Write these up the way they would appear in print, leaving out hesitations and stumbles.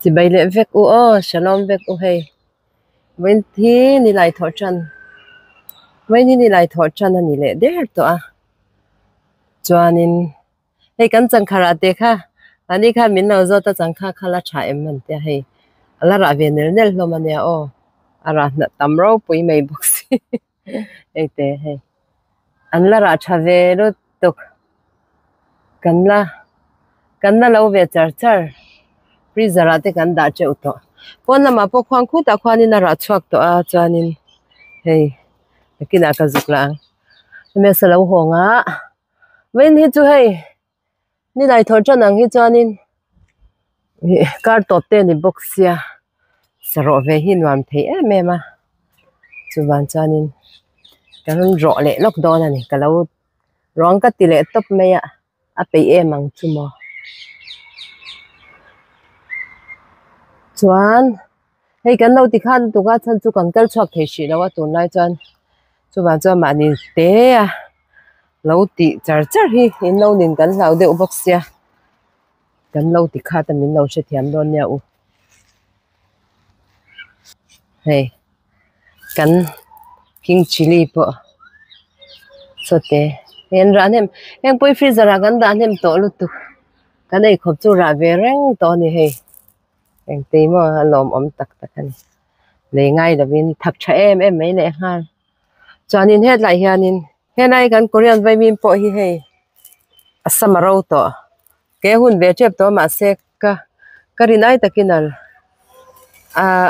chỉ bay lệ vek u o shalom vek u hay when thi ni lai thọ chân when ni lai thọ chân ni lệ der to a chuanin hey kan chang khara te kha ani kha min lo zo ta chang kha khala tha em man te hay ala ra ve nel nel lo mania o ara na tamro pui mai box ei te hey an la ra tha ve ro to kan la lo ve char char freezer ate kan da che uto pon lama po khwang khu ta khwani na ra chuak to a chuanin hey kina ka zuklang me salo honga wen hi chu hey ni lai thor chan ang hi chuanin kar top te ni box ya saro ve hi nuam thei em em a chuwan chuanin kan ro le lok don ani kalo rong ka ti le top me ya a pe em ang chumo chuan hei kan lo ti khan tu ga chan chu kan kal chhuak thei shi lawa tun lai chuan chuwan chuan ma ni te a lo ti char char hi in lo nin kan hlau deuh box ya kan lo ti kha ta min lo she thiam don ya u hei kan king chili po sote en ran hem poi freezer kan dan hem to lu tu kan ei khop chu ra ve reng to ni hei en te mo lom om tak tak ani le ngai da win thak tha em mai le han chuanin het lai hianin henai kan korean vai min po hi hei asamaro to ke hun ve chep to ma se karinai takinal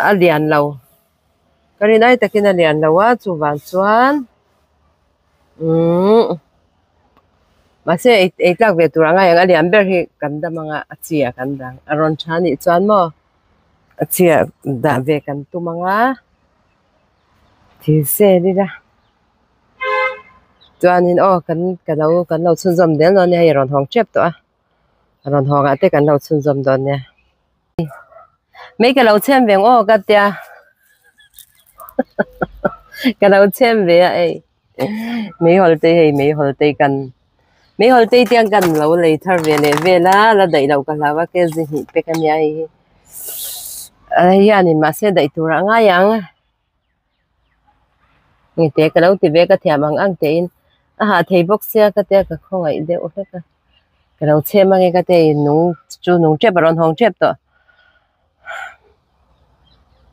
a lian lo karinai takinal lian lo wa chuwan chuan ma se ei tlak ve turanga yang alian ber hi kan da manga achia kan dang aron chani chuan mo achia da ve kan tu manga thi se ri da chuanin o kan lo chun zom del no ne hi ron hong chep to a ron hong ate kan lo chun zom don ne mấy cái lẩu chem veng o ka tia cái lẩu chem ve ai mấy hồi tây mấy hồi tây tiếng kan lẩu lấy thar ve la đẩy lẩu ka la wa ke zi hi pe kan ya hi ai ya ni ma se dai tu ra nga yang ni te ka lẩu ti ve ka thiam ang te in a ha thei box ya ka te ka khong ai de o ka cái lẩu chem ang ka te nu chu nu chep ron hong chep to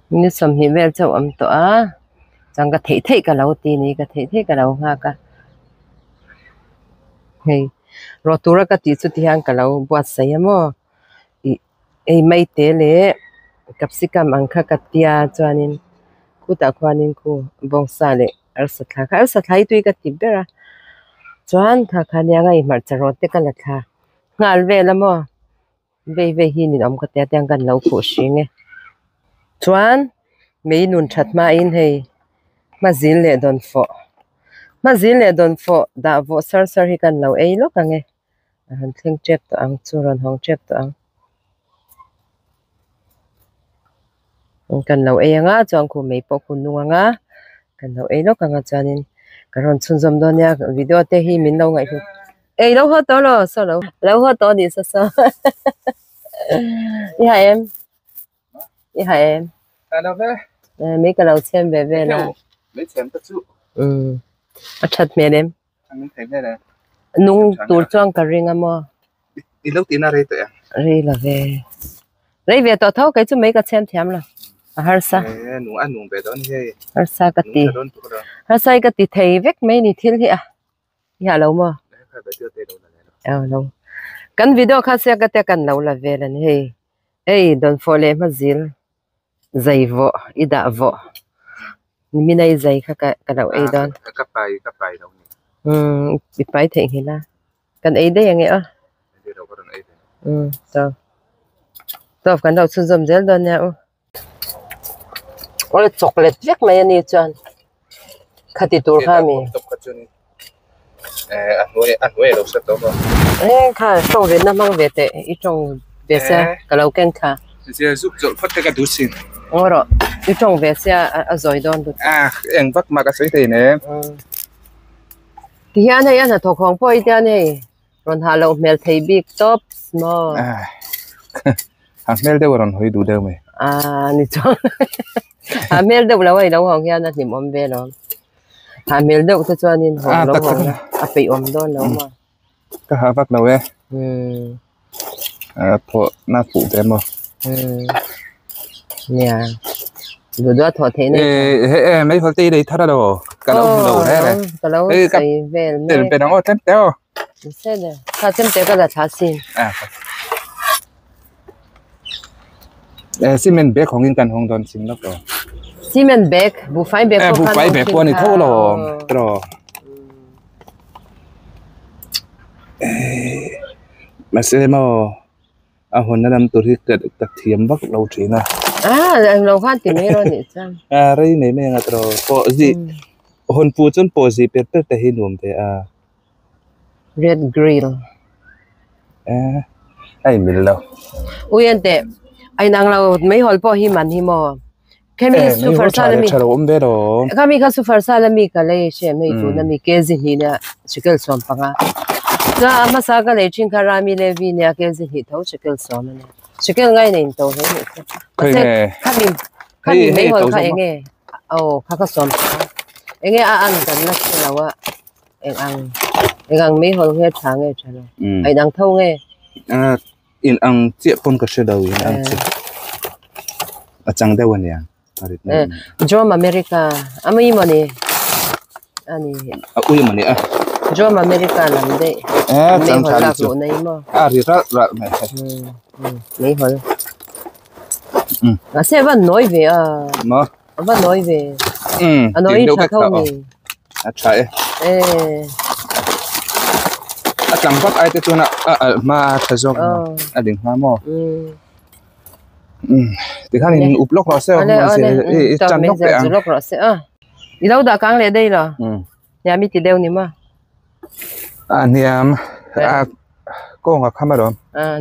ni som hi vel chau am to a chang ka thei ka lo ti ni ka thei ka lo nga ka hei ro tura ka ti chu ti hang ka lo buat sai mo ei mai te le capsicum ang kha ka tia chuanin ku ta khwanin ku bong sa le ar sa thlai tui ka ti bera chuan kha nya ngai mar charo te ka la tha ngal ve la mo ve hi ni om ka te tang kan lo khu shinge chuan mei nun that ma in hei ma zin le don fo da vo sar hi kan lo ei lo ka nge han thleng chep to ang chu ron hong chep to ang kan lo ei anga chuan khu mei po khun nu anga kan lo ei lo ka nga chuanin karon chun zom don ya video te hi min lo ngai hu ei lo ho to lo so lo ho to ni sa ya em Hello ve. mấy cái lẩu chem về là Lấy xem tất sự. chặt mẹ em Anh thấy thế này. nung tủ trong cả riêng mà Đi lúc tí nào đây tụi em. đây là về tao thâu cái chứ mấy cái chem thèm là har sa Nung ăn nung về đó như thế. har sa cái tí thấy vét mấy nị thiên hi à ya lâu mà lâu cái video khác sẽ cái cái lâu là về là hey hey don't fall mà zil dày vợ ida vợ mình này dày cái đầu ấy đó Cấp bài đâu nhỉ bị bài thành thế là cái ấy đấy anh ấy tao cái đầu xuân dầm dễ đó nha ôi chocolate viết mày anh ấy chọn khát đi tour ha mi ăn huế đâu sẽ tốt không khá sâu về năm mang về tệ ít trong về xe cái đầu ken khá giờ giúp dọn phát cái đủ xin rồi ít trong về xe rồi đó em vắt mà cái sấy thì nè thì anh là thuộc hàng phơi thế này rồi hà lâu mel thấy big top small mel đâu rồi hồi đủ đâu mày ni cho mel đâu lâu ai lâu hong ya na ni mom ve lo mel đâu to cho nin hong lâu hong pe om do lâu mà cái hả vắt đâu ấy po na phụ dem mà nha đồ đó thọ thế này mấy phần ti đi thắt đâu cả đầu thế này cả lâu xây về tiền về nó tem téo xe này ta tem téo cái là trả xin xi men bag ของกินกันของดอนซิมแล้วก็ cement bag บุฟเฟ่ต์ bag บุฟเฟ่ต์ bag พวกนี้เท่าหรอตรอมาเสร็จมั้งคนนั้นตัวที่เกิดตะเทียมบักเราทีนะเราฟันติไม่รอนี่จังอะไรนี่ไม่งั้นตรอพอสิคนพูดจนพอสิเป็ดแต่หินวมแต่red grill ไอ้มิลแล้วอุ้ยอันเตะไอ้นางเราไม่หอลพอหิมันหิมอแค่มีซูเปอร์ซาลามิก็มีก็ซูเปอร์ซาลามิก็เลยใช่ไหมตัวนั้นมีเกจินี่เนี่ยชิคเกิลซอมปังอ่ะก็มาสักก็เลยชิงคารามิเลวีเนี่ยเกจินี่เท่าชิคเกิลซอมเนี่ยชิคเกิลง่ายเนี่ยตัวเองข้ามีไม่หอลข้าเองโอ้ข้าก็ซอมเองอันกันนักเราว่าเองไม่หอลเฮ็ดทางใช่ไหมไอ้นางเท่าไงอินอังเจี๊ยบปนก็เชื่อเราอินอังเจี๊ยบจังได้วันยังจอมอเมริกาไม่มันนี่อันนี้อุ้ยมันนี่จอมอเมริกานั่นเด้จังชาลิจูในมั้งรีระไม่ไม่หอเสียวันน้อยเว้ยมั้งวันน้อยเว้ยน้อยชัดเท่านี้ใช่จังหวัดไอ้ตัวน่ะมาทะจอกดิ่งมาหม้อที่ข้างนี้อุปโลกเราเซลมันเสียจันนกเลยอุปโลกเราเซลอีเราด่ากลางเลยได้เหรอเนี่ยมีติดเดียวนี่มั้งเนี่ยก็งกับข้ามาดอม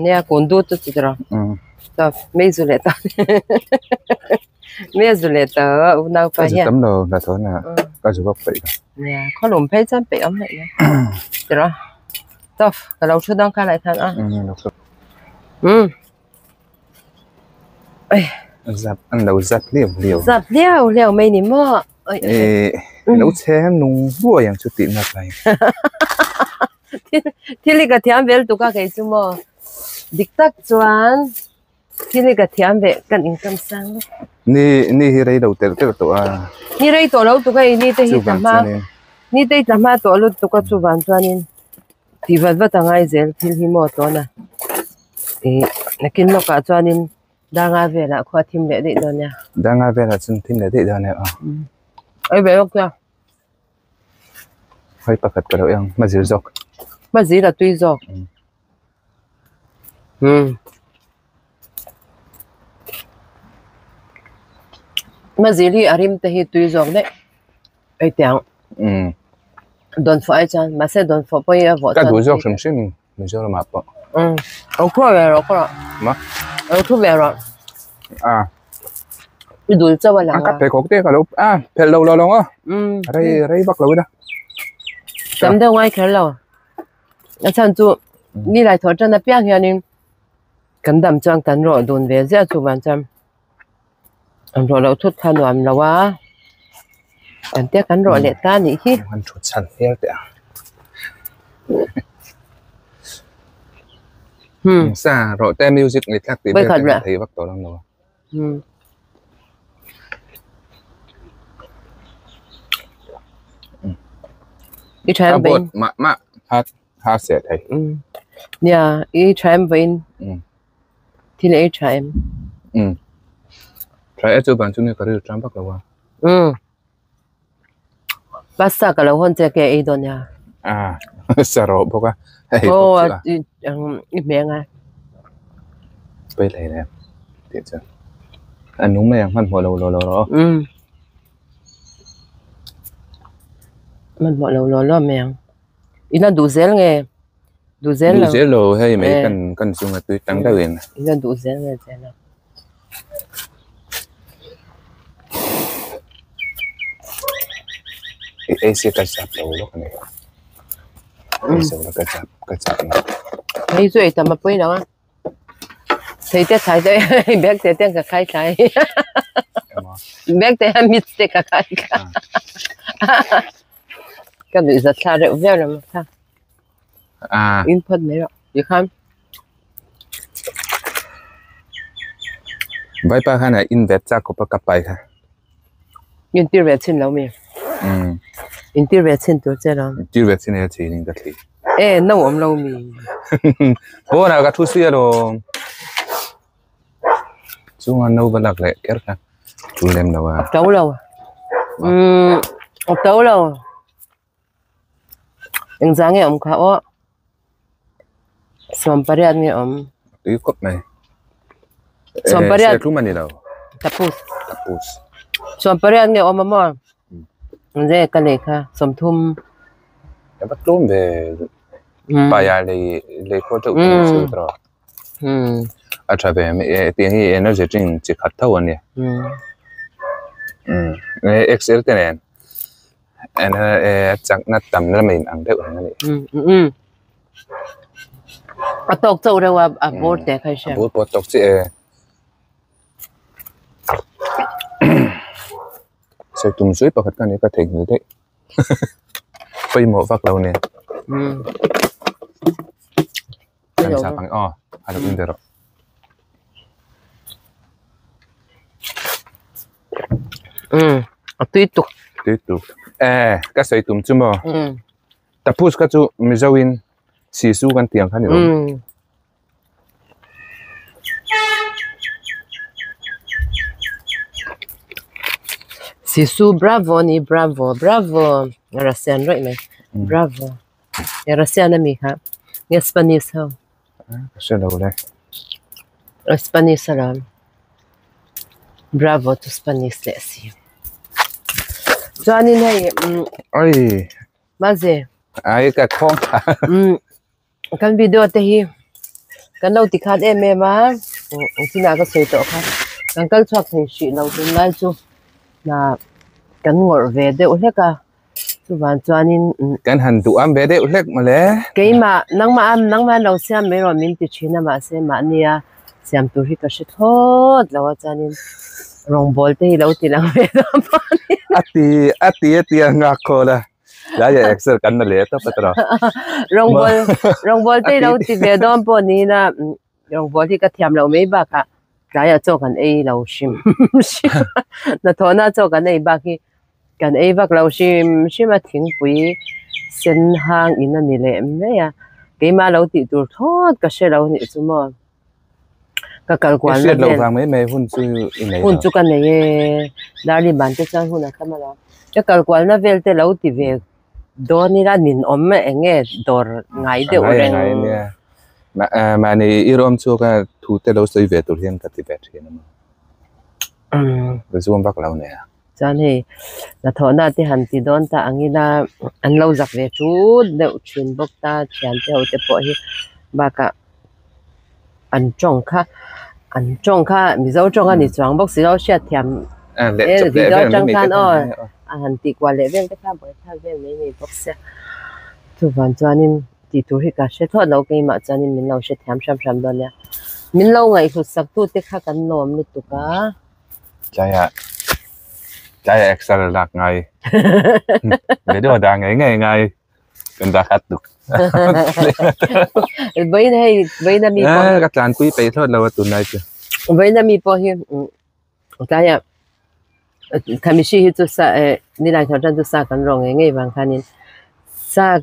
เนี่ยคนดูตัวจิตรแต่ไม่สุดเลยตาไม่สุดเลยตาอุณหภูมิเนี่ยตั้มเราแต่ตอนน่ะก็จะว่าไปเนี่ยเขาหลุมเพชรจันไปอ้อมเลยเนี่ยจิตรต่อเราชุดดังกันอะไรท่านจับอันเราจับเลี้ยวจับเลี้ยวไม่นี่มั้งแล้วแช่นุ่งบัวอย่างชุดตินักไปที่นี่ก็เทียมเวลตุกะใครซูมั้งดิกตักจวนที่นี่ก็เทียมเวกันอินคัมซังนี่อะไรเราเตะตัวนี่อะไรตัวเราตุกะนี่เตะหิตมานี่เตะหิตมาตัวเราตุกะจูบันจวนินที่วัดตั้งไงเซลที่หิมอตัวน่ะนักกินนกจวนินดังอาเวล่ะขวาทิมเด็ดเดี๋ยวนี้ดังอาเวล่ะจนทิมเด็ดเดี๋ยวนี้ไอ้เบลก็ให้ประกาศกันแล้วยังมาจีจอกมาจีละตุยจอกมาจีลีอาริมเตหิตุยจอกเนี่ยไอ้เตียงโดนฝอยจันมาเสดโดนฝอยไปอ่ะฝอยจันก็ตุยจอกสมชื่อไม่ใช่หรอมาปะเอาคู่เวลาก็มาเอาคู่เวลาดูจะว่าอะไรกัดเพลกเตะกันแล้วเพลเราลงอะไรบักเราด้วยนะจำได้ไว้แค่เราอาจารย์จูนี่หลายทอดจันนะเปียกอย่างนี้กันดำจังกันรอโดนเวเสียจูวันจำอันรอเราทุกขนมเราว่ากันเตี้ยกันรอเล็ดตาหนิที่มันชุดชั้นเตี้ยเตี้ยซารอแต่มิวสิกเล็ดทักตีเป็นไทยบักตัวนั่งเราอีแชมเปญมาฮาเสียไทยเนี่ยอีแชมเปญที่ไหนแชมใช่จุบันช่วงนี้ก็เรื่องจำปักแล้วว่าภาษากับเราคนจะแก่อีตัวเนี่ยสรุปบอกว่าโอ้อีเมียไงไปเลยแล้วเดี๋ยวจะอันนู้นไม่ยังมันหัวเรามันหมดเราแมงอีนั่นดูเซลไงดูเซลให้ไม่กันซุ่มตัวตั้งได้เองอีนั่นดูเซลไงเซลเอเชียกระจับเราลูกนี่เอเชียกระจับไม่ช่วยทำมาปุ้ยแล้วเซ xây tết thái đấy bé tết tiếng cả khai thái bé tết ham mít tết cả khai cái này rất là rượu veo lắm ha input mấy rồi được không vậy ba cái này invest ra có bao cặp bài ha invest trên lâu mi invest trênตัวเจ้าเราinvest trên này thì nên cái gì nó ổn lâu mi bố nào cái thu xưa rồi chúng anh nấu bữa lắc lẹ kéo ra chú em đâu à tấu lâu tấu lâu anh giang nghe khá ó Somparian nghe cái cốc này Somparian lúc mà đi đâu tapus tapus Somparian nghe mà Nze cái này ha somthum cái bắt luôn về bài lấy có được sự đó à cho về tiếng hi energy drink chỉ khát thâu anh nhỉ Excel thế này anh chắc nát tầm nó mình ăn được anh này à tóc châu đâu à bột để khai xem bột tóc chị sẽ tung suối vào cái này có thể như thế bây một vắt lâu nè làm sao bằng hay là cũng được rồi tùy tục cái sợi tùng chứ mà tập push cái chú mình giao in xì xuกันtiếng khác nữa Sisu bravo ni bravo Russian right này bravo Russian là mi ha nghe Spanish không sẽ đâu đây Spanish là bravo to Spanish let's see cho anh này ơi mà gì cái con cái video thế hi cái lâu thì khát em mà xin nào có sợi tổ khác cái thoát thành sự lâu từ nay chú là cái ngồi về để uống cả chú bạn cho anh cái hành tụ ăn về để uống mà lẽ cái mà nắng mà lâu xem mấy rồi mình tự chuyện mà xem mà nia xem tôi thì có sự tốt lâu cho anh rong bol thì lâu thì lang về đó ati ngạc cô là đã vậy Excel cái nó lẽ tao bắt đầu rong bol thì lâu thì về đó bọn ni là rong bol thì cái thèm lâu mấy bạc à cái giờ cho cái A lâu sim nó thôi nó cho cái này bác cái A bác lâu sim mà tiếng bùi sen hàng in anh lệ mấy à cái mà lâu thì tôi thôi cái xe lâu này chứ mà cái quan là lâu vàng mấy hun chú cái này đã đi bán cho sang hun là cái mà đó cái quan nó về tới lâu thì về đó ni là nhìn mà nghe đồ ngày đều ngày nè mà này Irom cho cái thu tế lâu xây về tụi hiền cái tiệm hiện mà cái zoom bắc lâu nè cho nên là thôi na thì hành thì đón ta anh là anh lâu giặc về chút đậu truyền bốc ta chén theo cái bộ hi bà cả anh trông kha mi dấu trông anh đi choáng bốc xí đâu sẽ thèm vì đó trông khan hành thì qua lễ bên cái khác bởi thay bên mấy bốc xe tu van cho nên thì tu hi cả sẽ thoát lâu cái mà cho nên mình lâu sẽ thèm đó nè mình lâu ngày hụt sạc tu tiếc khác cái nôm lúc tu cả trái Excel lạc ngày để đưa đàng ngày cần ta khát được với này mi các tràn quý bể thôi lâu tuần này chứ với này mi po hiền cái à thằng mình chỉ tu sa ni lại thằng tu sa cái rong ngày vàng khanin sa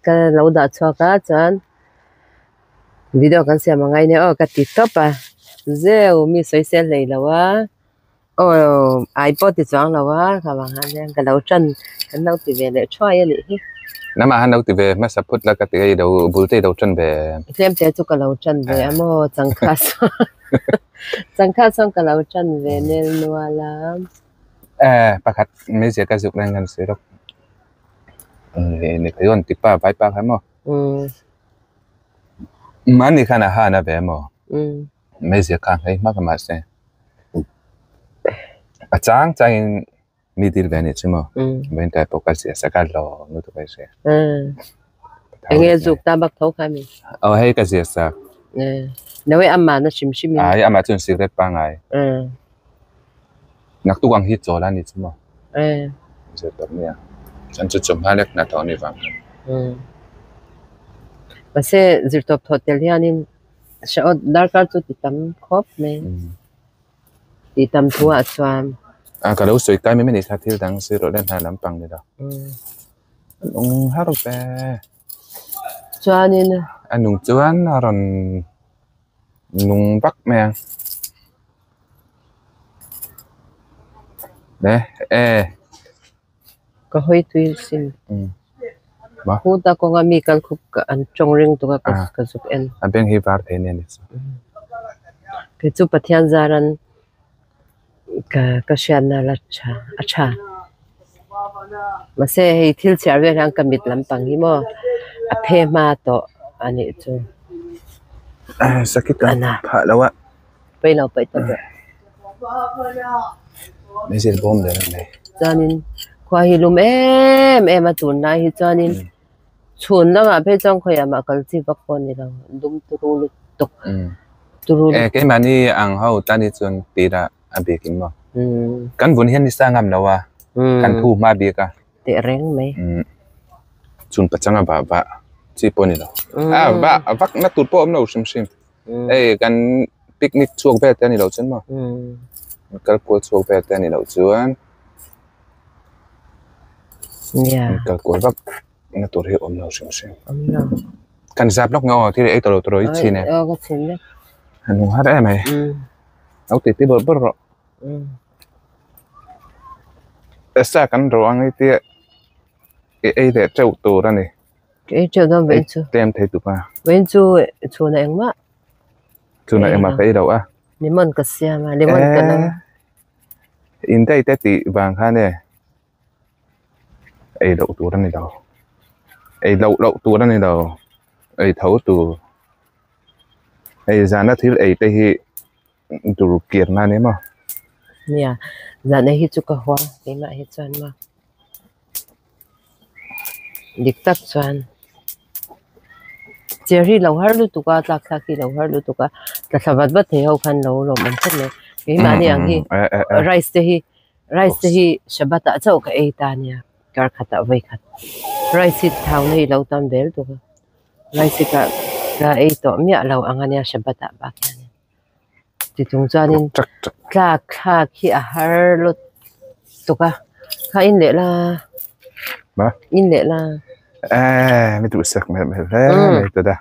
cái lâu đã cho cái chân video kan xem ngày này cái tiktok à zero mi soi xe lấy là wa iPod thì chọn là wa các bạn han cái lâu chân cái lâu thì về để cho ai vậy nãy mà han lâu thì về mà sắp phút là cái đầu bul tê đầu chân về xem thế cho cái lâu chân về amo chẳng khác xong cái lâu chân về nên mua lắm bác khách mấy giờ cái dục đang ngăn sữa đâu này cái con tipa vài bác hay mà mà này khana hana về mà mấy giờ càng hay mắc mà xem chang mi dir về này chứ mà bên tai bốc cái gì sẽ cái lò nó tụi cái gì anh nghe dục ta bắt thấu khai mình hay cái gì sao nếu em mà nó xìm xìm ai ama chun secret pa ngai nak tu wang hi chola ni chuma je top nia chan chu chum halek na to ni wang mà sẽ dự tập hotel hianin sẽ dar kar chu ti tam khop me ti tam thua chuan ka lo soi kai me ni tha thil dang se ro den ha lam pang ni da ha ro pe chuanin anung chuan ron nung bắc mèn đấy có hơi tùy xin ba khu ta có ngắm mi kan khúc an trong ring tu ka giúp en anh bên hi var thế này cái chú pathian zaran ka sian na la cha mà sẽ hay thil char ve rang kamit lampang hi mo a phe ma to ani chu sakit kan pha lawa pai lo pai ta mấy giờ bom đấy này chanin khoa hi lum em a tun na hi chanin chun la nga phe chang khoya ma kal chi bak pon ni lang dum turu tuk turu cái mà ni ang hau ta ni chun ti da abi kin mo kan bun hian ni sa ngam lawa kan thu ma bi ka te reng me chun pachanga ba chi pon ni lo ba vak na tut po om no sim kan picnic chuak ve te ni lo chen mo kal ko chuak ve te ni lo chuan kal ko vak na tur hi om no sim kan zap lok ngo thì ai toro chi ne có xin đấy nung har em ai au ti bor ro sa kan ro ang ai ti ai de chau tu ra ni cái chỗ đó vẫn chưa tem thấy tụ pa vẫn chưa chỗ này em mà tu na em ma kai đâu à limon ka sia ma limon ka na in dai te ti wang kha ne ai đậu tu ra ni đâu ai đậu tu ra ni đâu ai thấu tu ai ra nó thiếu ai tới hi tu kiệt na nè mà nha giờ này hi chu ka hoa cái mà hi chuan mà dik tak chuan cherry lo har lu tu ka tlak thaki lo har lu tu ka ta sabat ba the ho khan lo lo man chat le cái mà ni ang hi rice te hi shabata chau ka ei ta nia kar khata vai khat rice thau nei lo tam bel tu ka rice ka ei to mia lo angania shabata ba khan ti tung chanin kha khi a har lu tu ka kha in le la ba in le la me tu sak me me tu da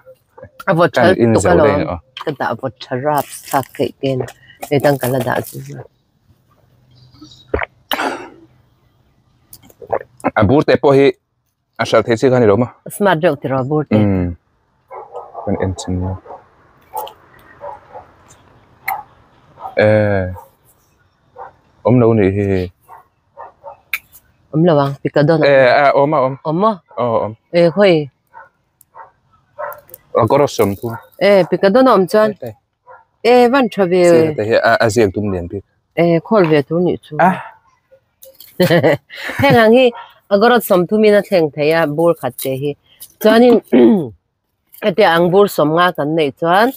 avot kan in zo le ka da avot charap sak ke ken e tang kala da chu a bur te po hi a shal the chi khan ni lo ma smart jok ti ro bur te kan en chin om lo ni hi om lawang pikadon om om khoi agora som tu pikadon om chan van travel te a ziak tum lian pi khol ve tu ni chu hengang hi agora som tu mi na theng theya bur khat te hi chanin ate ang bur som nga kan nei chuan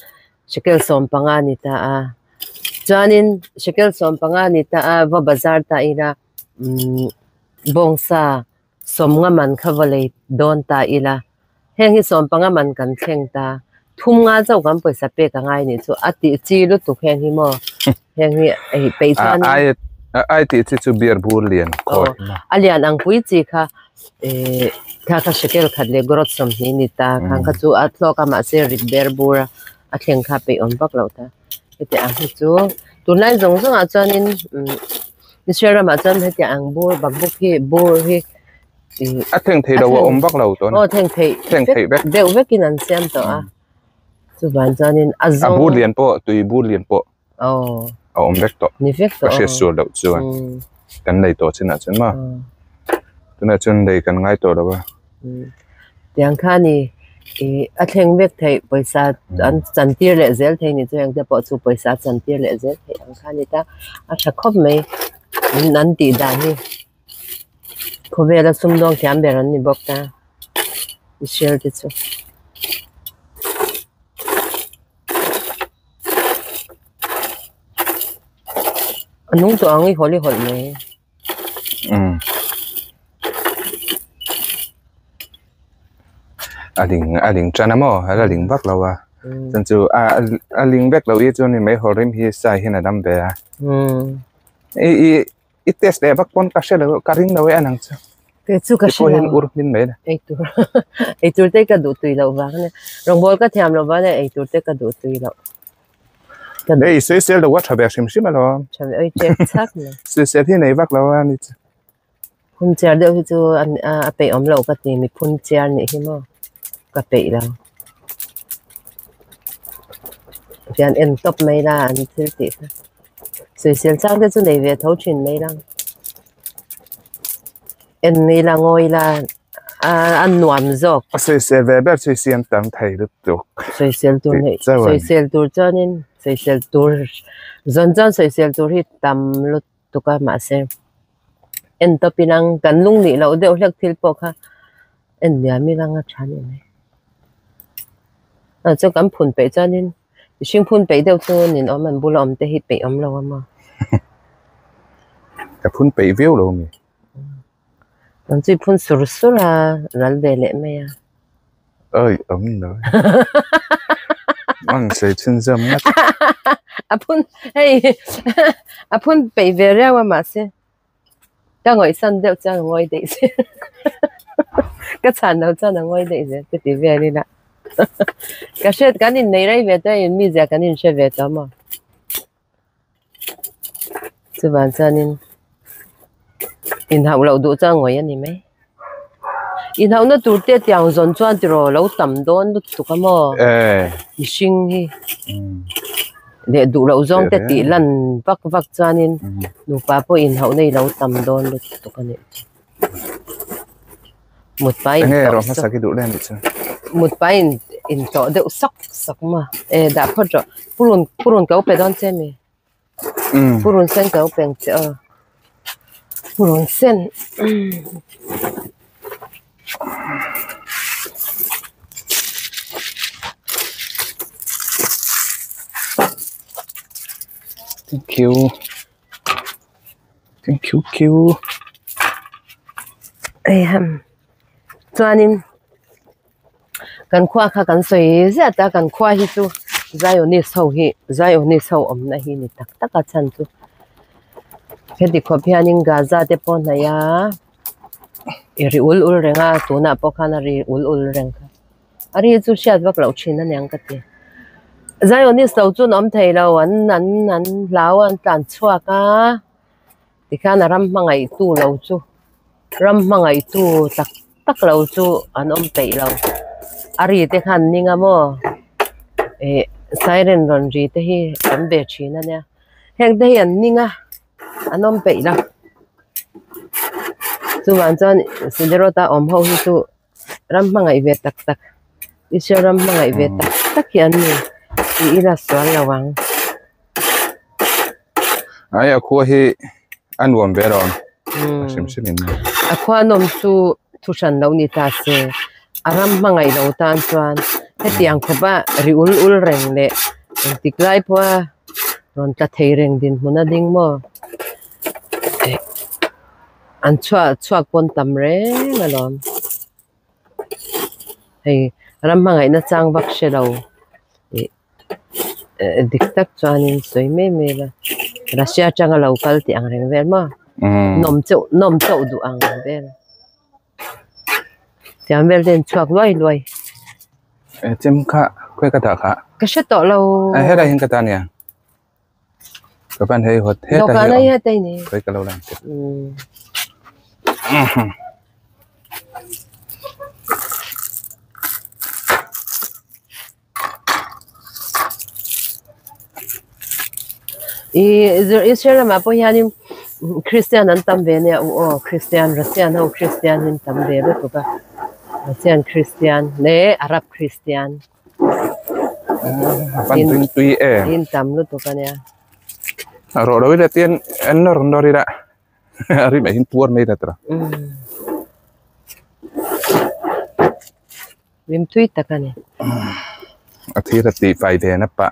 shekel som panga ni ta a chanin shekel som panga ni ta a va bazar ta ira bongsa som nga man khavale don ta ila heng hi som panga man kan theng ta thum nga chau kam paisa pe ka ngai ni chu ati chi lu tu heng hi mo heng hi ei pe chan ai ti chu beer bur lian ko alian ang pui chi kha kha shekel khat le grot som hi ni ta khang kha chu atlo ka ma se rit beer bur a theng kha pe on bak lo ta ete ang hi chu tunai zong zong a chanin ni shera ma chan he ang bur bak buk hi bur hi a theng thei do om bak lo to theng thei bek deu vekin an siam to a chu ban chanin azong bur lian po tui bur lian po om bek to ni vek to she sur lo chuan kan nei to china chen ma tuna chen dei kan ngai to lo ba tiang kha ni a theng vek thei paisa an chantir le zel thei ni chuang te po chu paisa chantir le zel thei ang kha ni ta a thakop mai nan ti da ni khobela sumdong kyam beran ni bok ta share ti chu nung to ang holi hol me aling chana mo aling bak lawa chân chu aling bek lo ye chu ni mai horim hi sai hin adam be i test de bak pon ka shelo ka ring lo anang chu cái chú cái ko hin ur min me ấy tuổi tết cái đủ tuổi lâu vàng này rong bol cái thèm lâu vàng này ấy tuổi tết cái đủ tuổi lâu đấy sẽ sẽ là what habe sim sim lo chăm ấy chết chắc này sẽ thế này bak lo ani phun chè đâu chú anh bị ốm lâu cái gì mình phun chè này hi mà cái bị lâu thì anh em top mấy là anh thứ gì rồi xem sang cái chú này về thấu chuyện mấy lắm em này là ngồi là ăn nuông dọc sẽ về bé sẽ xem tầm thầy được được rồi xem tôi này rồi xem tôi cho nên rồi xem tôi dần dần rồi xem tôi thì tầm lúc tôi có mà xem em tập đi năng cần lung nị là ở đâu được thiếu bọc ha em nhà mi năng chán này cho cần phun bể cho nên xin phun bể đâu cho nên ở mình bù lỏng để hít bể ấm lâu mà cái phun bể view luôn còn chỉ phun sủi sủi là để lệ mày ơi ấm rồi ăn sẽ chân dâm nhất phun hey phun bể về ra mà xem đang ngồi sân đâu cho ngồi để xem cái sàn đâu cho ngồi để xem cái gì về đi nè cái chuyện cái này này về đây mi giờ cái này sẽ về đó mà chứ bạn cho nên in hậu lậu đủ cho ngồi anh mấy in hậu nó tụt tiệt tiếng dồn choan rồi lậu tầm đón nó tụt cái mò sinh hi để đủ lậu rong tiệt tỷ lần vắt vắt cho nên đủ ba po in hậu này lậu tầm đón nó tụt cái này một bài nghe rồi nó sẽ cái đủ lên được một bài in to đều sắc sắc mà đã phát rồi purun cậu phải đón xem mi purun sen cậu phải chờ purun sen thank you thank you cho nên cần khoa khá cần soi ra ta cần khoa hi chu zai oni sau om na hi ni tak tak a chan chu he di kho phianin gaza te pon na ya ri ul renga tu na po khana ri ul reng kha ari chu shat vak lo thina nyang ka te zai oni sau chu nom thei lo an lao an tan chua ka ti khana ram mangai tu lo chu ram mangai tu tak tak lo chu an om pei lo ari te khan ninga mo siren ron ri te hi am be china nya heng te hian ninga anom pe la chu wan chan siderota om ho hi chu ram mangai ve tak tak ram mangai ve tak tak hian ni ila swal lawang ai khu hi an wom be ron sim in a khwa nom chu thu san lo ni ta se aram mangai lo tan chuan hetiang khoba ri ul reng le tiklai po ron ta thei reng din huna ding mo an chua pon tam re ngalom hei ram mangai na chang vak she lo dik tak chuanin soi me la Russia changa local ti ang reng vel ma nom chau du ang vel tiam vel den chuak loi chim kha khoi ka ta kha cái set to lâu hết đây hình cái ta nè các bạn thấy hột hết đây hết đây nè khoi ka lâu làm Israel mà bây giờ Christian anh tâm về nè Christian Russian hay Christian anh tâm về đấy tụi ta Russian Christian nè Arab Christian văn tuy in tâm luôn tụi ta nè rồi đối với tiên anh nó rồi đi đã ari mấy hình buồn mấy đó Vim tweet ta cái này thì là tỷ phải về nắp bạ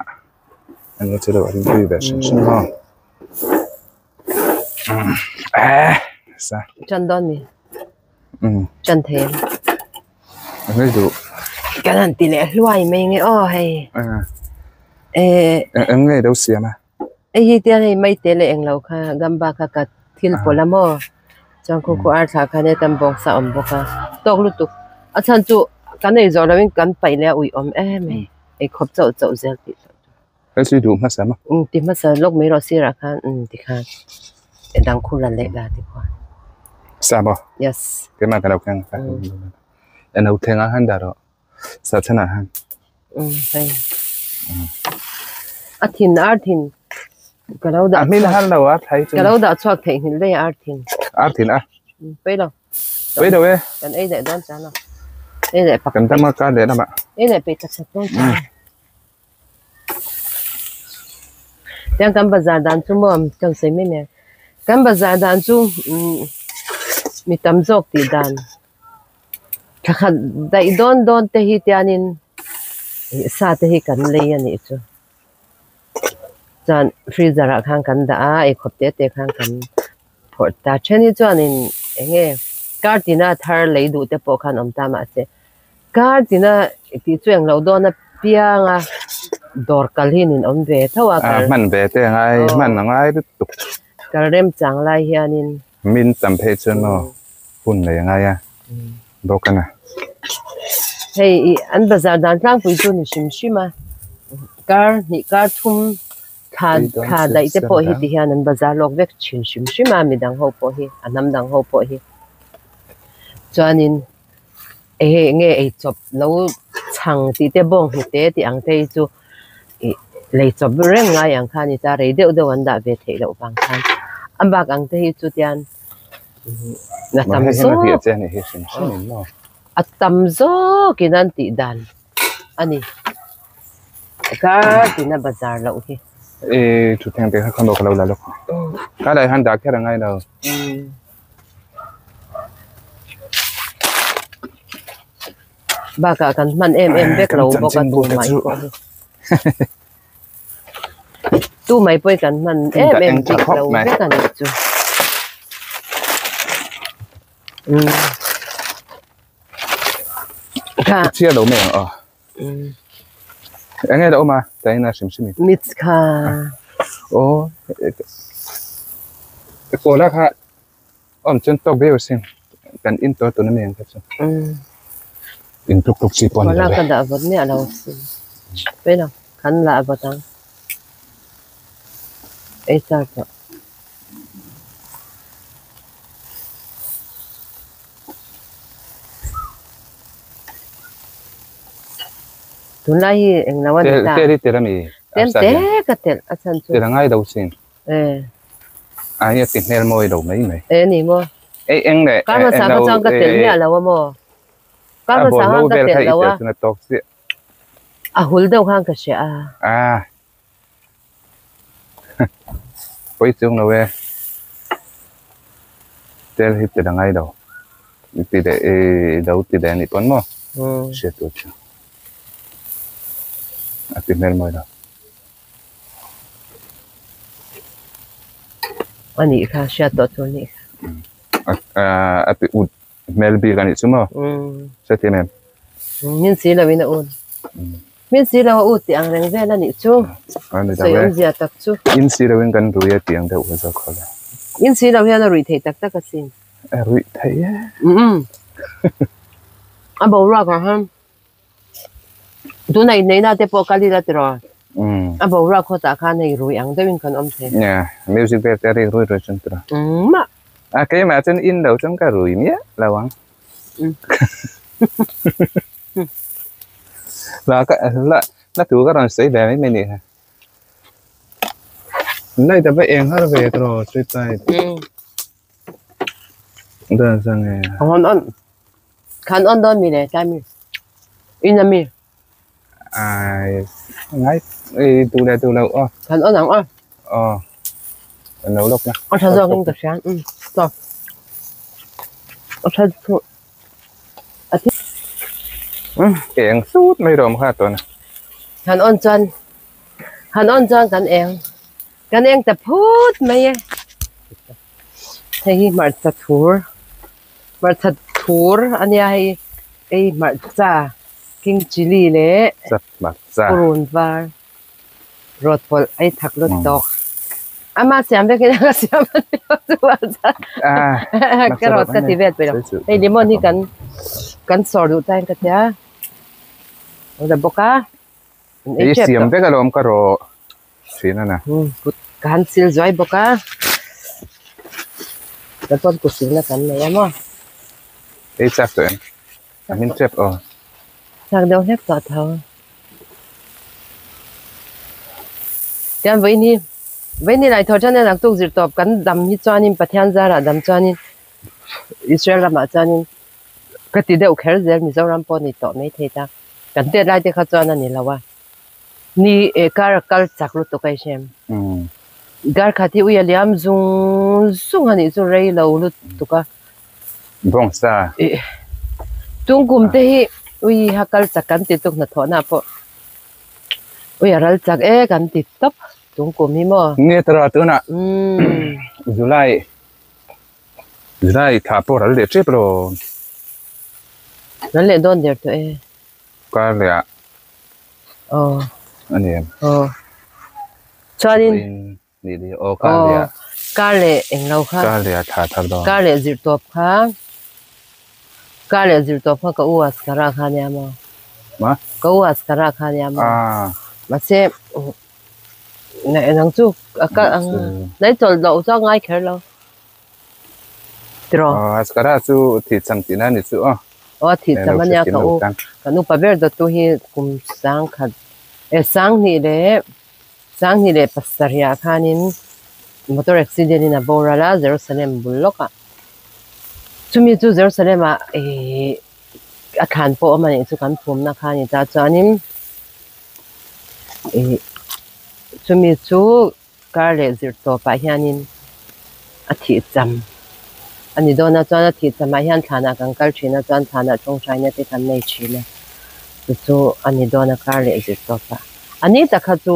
anh có chơi được anh tuy về sinh ho sao chân đón mi ừ chân thêm mấy đủ cái này tỷ lệ loài mình nghe hay em nghe đâu xia mà hi tiền này mấy tỷ lệ anh lâu kha gamba kha cả thil pola mo trong cô ar thà kha này tam bong sa boka tok lu tuk chan chu cái này rồi mình cần phải lẽ ui em ai khop chau chau zel ti cái gì đủ mà sao mà ti ma sa lok me ro si ra khan ti khan đang khu là lệ là ti khan sao mà yes cái mà cái đầu keng em đâu thêm ăn đã rồi sao thế nào ăn hay thin cái đâu đã mình ăn đâu thấy cái đâu đã cho thấy hình đây thin bây giờ ấy cái ấy để đón chán nào ấy để cần tâm cái để làm ạ ấy để bị tắc đón chán tiếng cái bazar đàn chú mà trong xây mình nè cái bazar đàn chú mi tam dọc thì đàn khá đại đón te hi tianin sa te hi kan lei ani chu chan freezer khang kan da ai khop te khang kan phort ta cheni chuanin enge kartina thar lei du te po khan om ta ma se kartina ti chuang lo do na pianga dor kalhin in om ve thawa kar man ve te ngai tục karem chang lai hianin min tam phe chen no hun le ngai à đâu cái này hey an bazar dan tlang pui chu ni shima car thum kha dai te po hi ti hian an bazar lok vek chin shima mi dang ho po hi anam dang ho po hi chuanin nge chop lo chang ti te bong hi te ti ang te chu lei chop reng ngai ang khan ni ta rei deuh an da ve thei lo bang khan am bak ang te hi chu tian na tam so tam zo kinan ti dan ani ka tina bazar lo hi chú thèm cái con đồ cái lâu là lúc cái này hắn đã cái là ngay đâu ba cả kan man em bek lo bo ka tu mai ko tu mai poi kan man em bek lo bek kan chu ka chia đầu mẹ anh nghe đâu mà tại là sim mít kha ô cô là ha chân tóc béo xem cần in tụi nó miệng cái chứ in tục chỉ còn là cái đã vật mẹ đâu bây giờ khăn lạ vật tăng ấy sao vậy tuần này anh nào anh ta tê là mì cái tê anh san chu tê là ngay đầu xin ai nhớ tìm nền môi đầu mấy mày nỉ mò anh này cái mà sao trong cái tê mẹ là mò cái mà sao cái tê là hul đâu hang cái gì quay xuống đâu về tê là ngay đầu tê để đầu tê để này toán mò sẽ tốt chứ tìm nền môi đâu anh kha sẽ tốt hơn nhỉ bị ụt mel bị cái này chứ mà sẽ tìm em miễn xí là miễn xí là ụt thì anh đang về là nhỉ chú rồi ông già tắc chú miễn xí là bên gần đuôi tiếng đâu có sao khó là miễn xí là hiện là rủi thầy tắc cái gì rủi thầy á anh bảo ra cả ham tu này này na te po kali la tro anh bảo ra khó ta khan này rủi anh đây mình cần ông thế nha music về cái rủi rồi chân tro mà cái mà chân in đầu trong cái rủi nhé là vắng là cái là tụi cái rồi xảy về mấy mình nè này ta phải em hết về rồi chơi tay đơn giản nghe khăn on đó mi này cái mi in là mi ngay tụi lâu khăn on nào nấu lúc nha sao giờ kinh tập sáng rồi sao thôi em sút mấy đồ mà tuần khăn on chân cái em tập hút mấy hei marcha thur ania hei ei marcha king chili le sắp mặt ra purun var rot pol ai thak lot tok ama siam be ke na siam ka rot ka ti vet pe lo hei limon hi kan sor du tain ka tia oda boka ei siam be ka lom ka ro sina na put kan sil zoi boka ka pon ku sil na kan ne mo ei chap to min chep sang đâu hết cả thầu tiêm với ni lại thôi cho nên là tôi chỉ tập cắn đầm như cho nên bắt thiên gia là đầm cho nên Israel mà cho nên cái tỷ đều khéo giờ mình sao làm bao nhiêu tập mấy thế ta cắn tiền lại thì khó cho nên là wa ni cái chắc lúc tôi cái xem cái khát thì uya liam zung hành itu rei lâu lúc tôi cái bông sa tung cùng thế ui hakal chakan ti tuk na thona po ui aral chak kan ti top tung ko mi mo nghe tara tu na July tha po ral le trip lo nan le don der to ka le ani chanin ni di ka le eng lau kha ka le tha thar do ka le zir top kha ka le zir top kha ka uas kara kha nya mo ma ka uas kara kha nya mo ma se nè nang chu ka ang nai tol do cho ngai kher lo tro askara chu thi chang tin ani chu thi chang anya ka nu pa ber do tu hi kum sang khat sang ni le pasaria khanin motor accident in a borala Jerusalem buloka chumi chu Jerusalem a khan po mani chu kan phum na khani ta chanin chumi chu kar le zir to pa hianin a thi cham ani dona chana thi chama hian thana kan kal thina chan thana chong chaina te kan nei china chu ani dona kar le zir to pa ani ta kha chu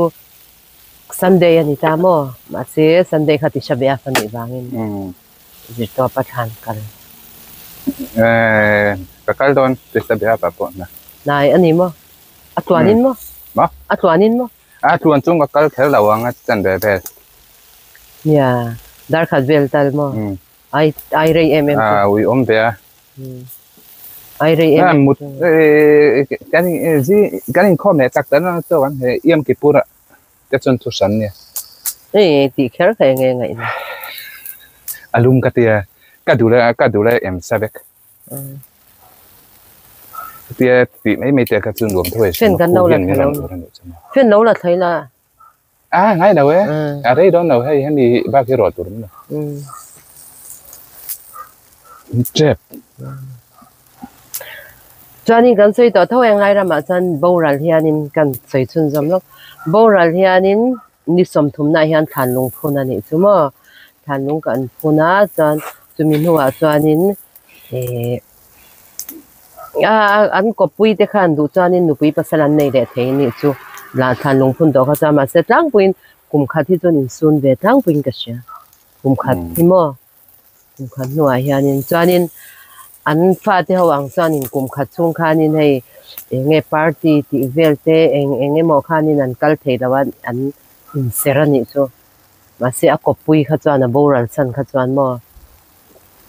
Sunday ani ta mo ma se Sunday kha ti shabya fani wangin zir to pa than kal kakal don ti shabya pa po na nai ani mo atwanin mo atwanin mo tuan chung kakal khel lawang at chan be be ya dar khat vel tal mo ai rei em ui be ai rei em mut ganin khom ne tak tan to wan he yam ki pura te chon thu san ne ti kher khai nge ngai alum ka du le em sabek tia ti mấy tia ka chun luom thôi phiên kan nấu là phiên nấu là thấy là ngay đâu ấy đây đó đâu hay đi ba cái rổ tụi nó chép cho nên kan soi to thôi ngay ra mà chân bầu ra hianin kan soi chun zam lok bầu ra hianin ni som thum na hian than lung phun ani chumo than lung kan phuna chan chumi nuwa chanin an ko pui te khan du chanin nu pui pasalan nei le the ni chu la than lung phun do kha cha ma se tlang puin kum kha thi chon in sun ve tlang puin ka sia kum khat hi mo kum khat nuwa hianin chanin an fa te hawang chanin kum khat chung khanin hei nge party ti vel te enge mo khanin an kal thei lawan an in serani chu ma se a ko pui kha chana boral san kha chan mo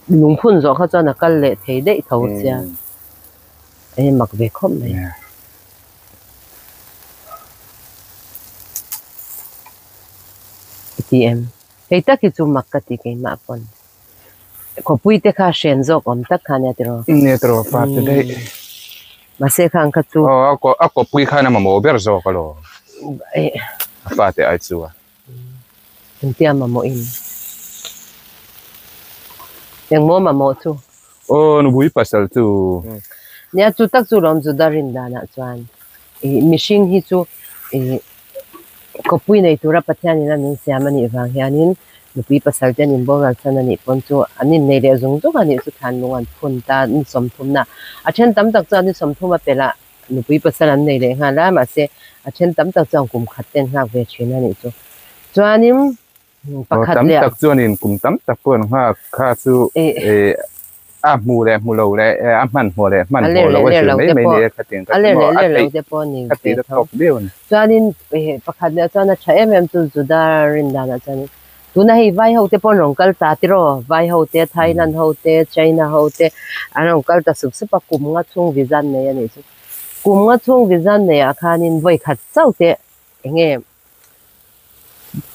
lung phun zo kha chana kal le thei dei tho sia mặc về không này thì em thấy tất cái chung mặc cái mà còn có bụi thế khác xuyên dọc om tất cả nhà tro phát đây mà sẽ khang cái chung có bụi khác mà mua bớt dọc rồi phát thế ai chú chúng ta mà mua in yang mua mà mua chú nó bụi pasal chú nya chu tak chu rom chu darin da na chuan machine hi chu kopui nei tura pathian ina min siamani wang hianin nupi pasal ten in boral chanani pon chu anin nei le zung zung ani chu than lungan phun ta ni som thum na a then tam tak chu ani som thum a pela nupi pasal an nei le nga la ma se a then tam tak chang kum khat ten nga ve thina ni chu chuanin tắm tắc cho nên cùng tắm tắc buồn ha khá su mù đẹp mù lầu đẹp mặn hồ đẹp mặn hồ lầu cái mấy mấy này cái tiền cái mò cái tiền nó top điêu này cho nên bắt khát lệ cho nên chạy em tu juda rin đàn cho nên tu này vai hậu te pon rong kal ta tiro vai hậu te Thailand hậu te China hậu te anh rong kal ta sụp sụp cùng ngắt chung vision này anh ấy cùng ngắt chung vision này akhanin vai khát sau te nghe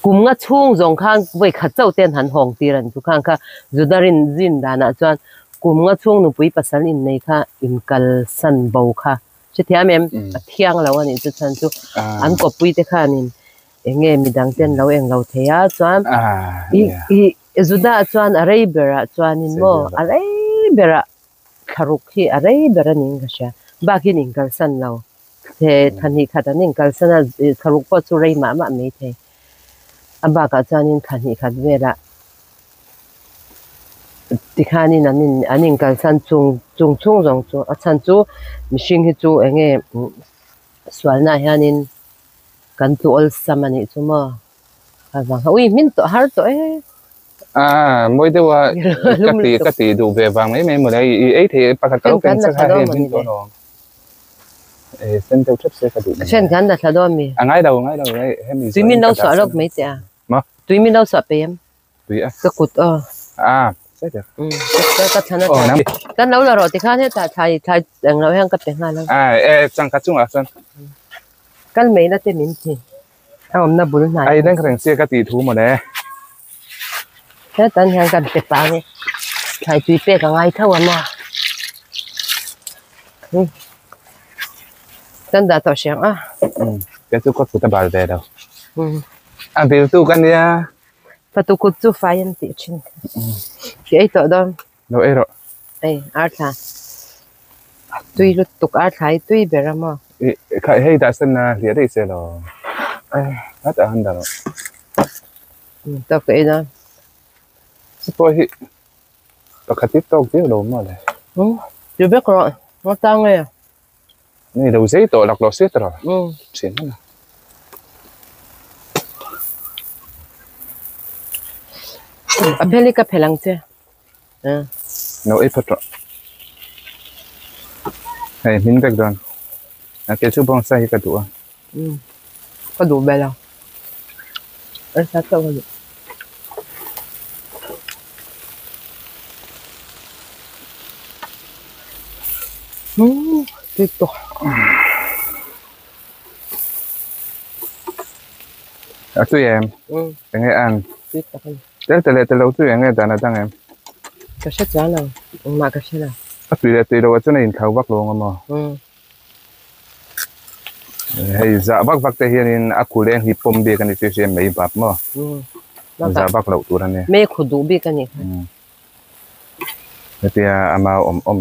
cùng ngắt chung rong khang vai khát sau te han hong tiran tu khang kha juda rin zin đàn cho cùng ngắt chung nu pui pasal in này kha in kal san bau kha chứ thế em thiang lâu anh ấy chân chú anh có bụi thế khá nên nghe mình đang tên lâu em lâu thế à chuan juda chuan aray bera chuan in mo aray bera kharuk hi aray bera ning kasha baki ning kalsan lâu thế thani khata ning kalsan kharuk po chu ray ma me the abaka chuan in thani khat bera tikhani nanin aning kalsan chung rong chu achan chu mishing hi chu enge swalna hianin kan tu ol samani chu ma awang ui min to har to mỗi đứa cái tỷ đủ về vàng mấy mấy đây ấy thì bắt đầu cái sẽ hay min to rồi sen theo chấp sẽ cái đủ sen gan da thado mi ngay đầu đấy em tuy min đâu sợ lộc mấy tia tuy min đâu sợ pem tuy cái cụt cái chana cái nấu là rồi thì khá thế thầy đang nấu hang cái tiếng Hàn lắm chẳng cắt chung à chân cái mấy là tên mình thì ông nó bún này ai đang cái xe cái tỷ thú mà đấy thế tên hang cái bếp bạc này thầy tùy bếp cái ngay thâu mà tên đã tao xem cái chú có tụi ta bảo về đâu thì tụi cái này và tụi cô chú phải ăn tiệt chân thì ấy tao đó đâu ấy rồi art ha tùy lúc tục art hay tùy về ra mà cái hay đã xin liệt đi xe rồi hết ở hắn đâu tao cái đó tôi hi tao khát tiếp tao tiếp đồ mà này chưa biết rồi nó tăng này này đầu giấy tổ lọc lọt xếp rồi xịn lắm apeli ka phelang che no ấy phật rồi này mình việc rồi cái chú bông sai cái đủ có đủ bè đâu sao không được tiếp tục tụi em nghe ăn tiếp tục từ lâu tụi em nghe ta nói tăng em cái sách giá nào mà cái sách nào tụi đâu cho nên khâu bắc luôn mà hay dạ bắc bắc thì hiện aku lên hip hop bị cái này tụi em mấy bắp mà dạ bắc lâu tụi anh mấy khu đủ bị cái này thì ama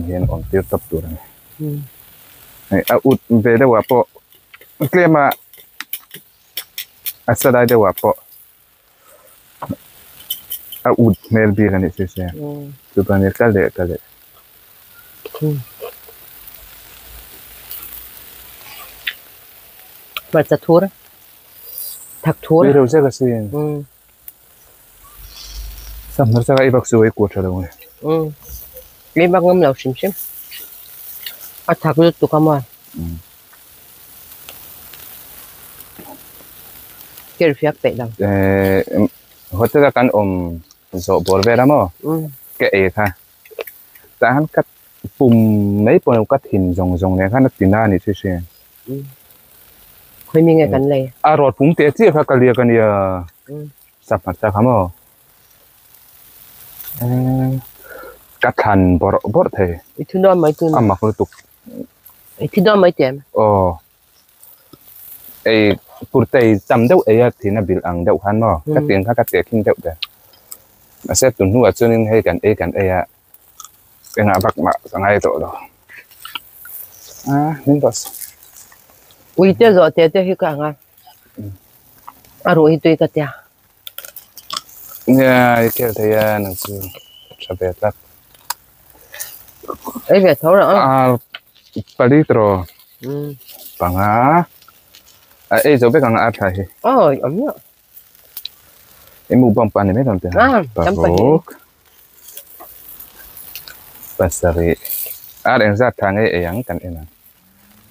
hiện tiêu tập tụi anh út về đâu à po cái mà asal ada apa út mail bị cái này tụi em tụi anh cái lệ bật thật thua thật thua đi đâu sẽ cái gì sao nó sẽ cái bác sĩ ấy của trời đâu mấy bác ngâm lâu xím thật luôn tụi con mà cái phiếu bể đâu hồi tới cái dỗ bò về đó mà cái ấy ha ta hắn cắt bùm mấy bọn cắt hình rồng này hắn nó tin ra này chứ khơi mình nghe cái này rồi bùm tết chứ phải cái liệt cái này sắp mặt ra không cắt hành bò thế ít thứ mấy thứ mà không tục ít thứ mấy tiền ấy bữa tây chăm đâu ấy thì nó bị ăn đậu hắn mà các tiếng các tiếng kinh đậu đấy mà sẽ tuần nu cho nên hay cái ngã bạc mà ngay rồi đó nên đó ui thế rồi thế hi cả rồi tôi cái tia nha cái thầy năng sư cho bé lắm ấy về thấu rồi palitro bằng ấy rồi biết bằng ai thầy ôi ấm nhở em mua bông pan này mấy đồng tiền chấm pasari yang zat thang yang kan ena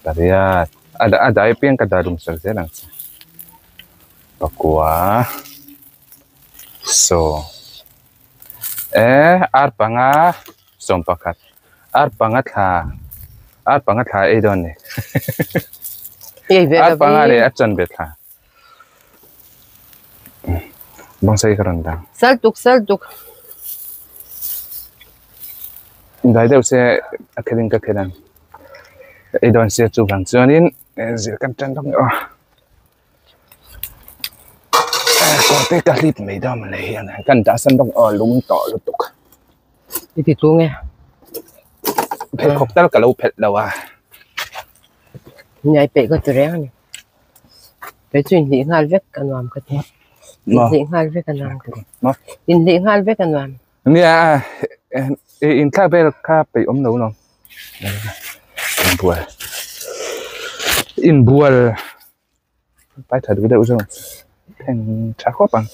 tariat ada piang kada dum sarze lang pakua so arpanga sompakat arpangat ha edon ne arpanga re achan betha bangsai karanda saltuk dai deu se akhelin ka khelan edon se chu bang chuanin zir kan tang dong ko te ka hlip mai dam le hian kan da san dong lum to lutuk thì tu nghe phet khok tal ka lo phet lawa nhảy bể có từ réo này cái chuyện hiện hai vết cần làm cái thế hiện hai vết cần làm cái hiện hai vết cần làm nia in ka bel ka pe no no in bual phải thật cái đâu rồi thành trả khó bằng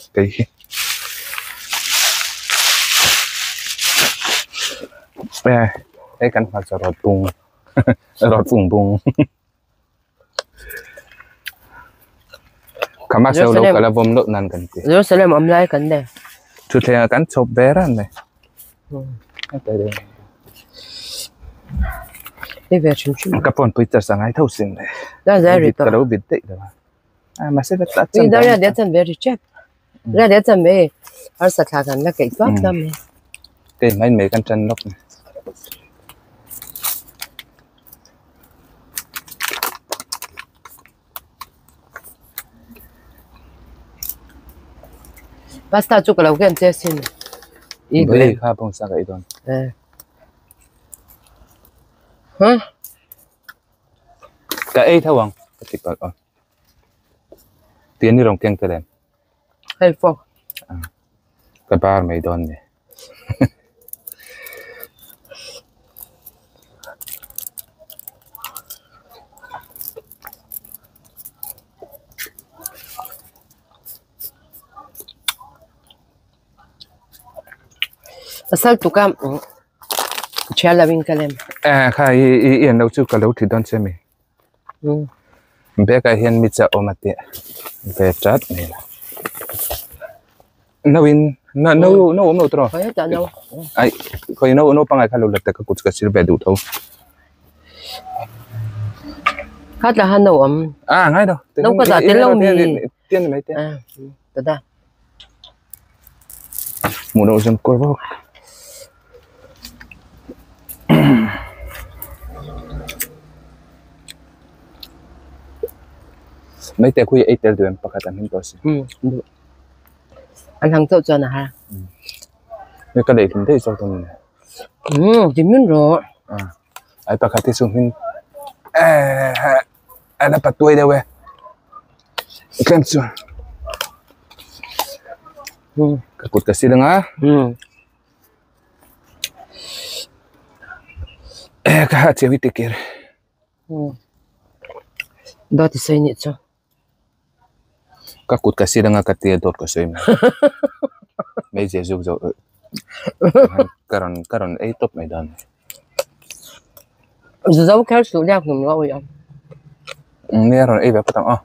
cái căn phòng sẽ rọt bùng rọt bùng Kama seo lo kala vom lo nan kan ti Jerusalem lai kan de chu the kan chop beran ne đi về chim chim ka pon pui tar sangai thau sin le da za ri to ka lo bit te da ma se da ta đi đó là để chân về ri chep ra để chân về ở sát thà kan là cái tốt lắm này cái mấy mấy căn chân lốc này pasta chúc lâu cái chơi xin ý cái khá bông sang cái đó hả cái ấy thâu không cái thịt bò tiền đi rong keng tên hay phô cái bar mấy đòn này asal tukam chala bin kalem khai yên đâu chứ cả lâu thì đón xem mình bé cái hiền mít chợ ôm mặt tiệt về chát này là nấu in nấu ôm nấu rồi phải chả nấu ai coi nấu bằng ai khai lâu lật cái cút cái xíu về đủ thấu khát là han nấu ấm ngay đâu nấu cái gì lâu mì tiền mấy tiền thật ra muốn nấu dân coi vào mấy tay khui ấy tiền đường pakatan hin tosi anh thằng cho nè ha cái đấy thì thấy sao thôi thì muốn rồi ai pakati sung hin ada patuai dah we kan su kakut kasih dengar ka cewek tikir đó thì xây nhị cho kakut kasih dengar katia dot kasih mấy giờ dùng rồi karon ấy top mấy đòn dấu kéo số đeo ngầm lo vậy ông nghe rồi ấy về bắt đầu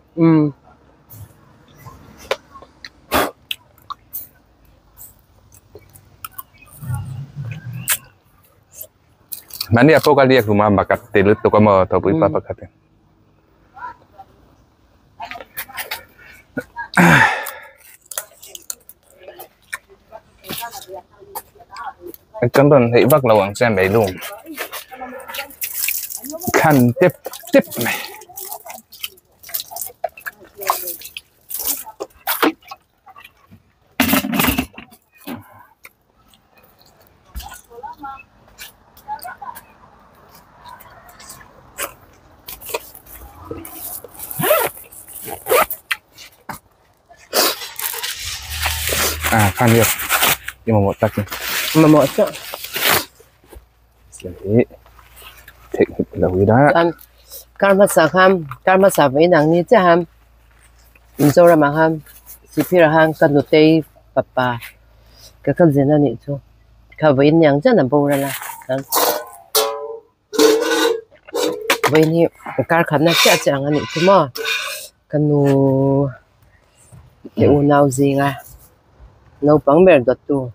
Mani apa kali ya rumah bakat tilut tu kamu tahu apa bakatnya? Kan don hãy vác lawang xem đấy luôn. Khăn tiếp này. Khăn được nhưng mà một tắc mà một chỗ đấy thịt lâu đó can masa với nàng như thế ham rồi mà ham chỉ phi là ham cần được tây papa cái gì nó nị chú cái với nhang rất là bầu là với ni cái khăn nó chả chả nị chú mà cái nu cái u nào gì à nấu bánh bèo đợt tu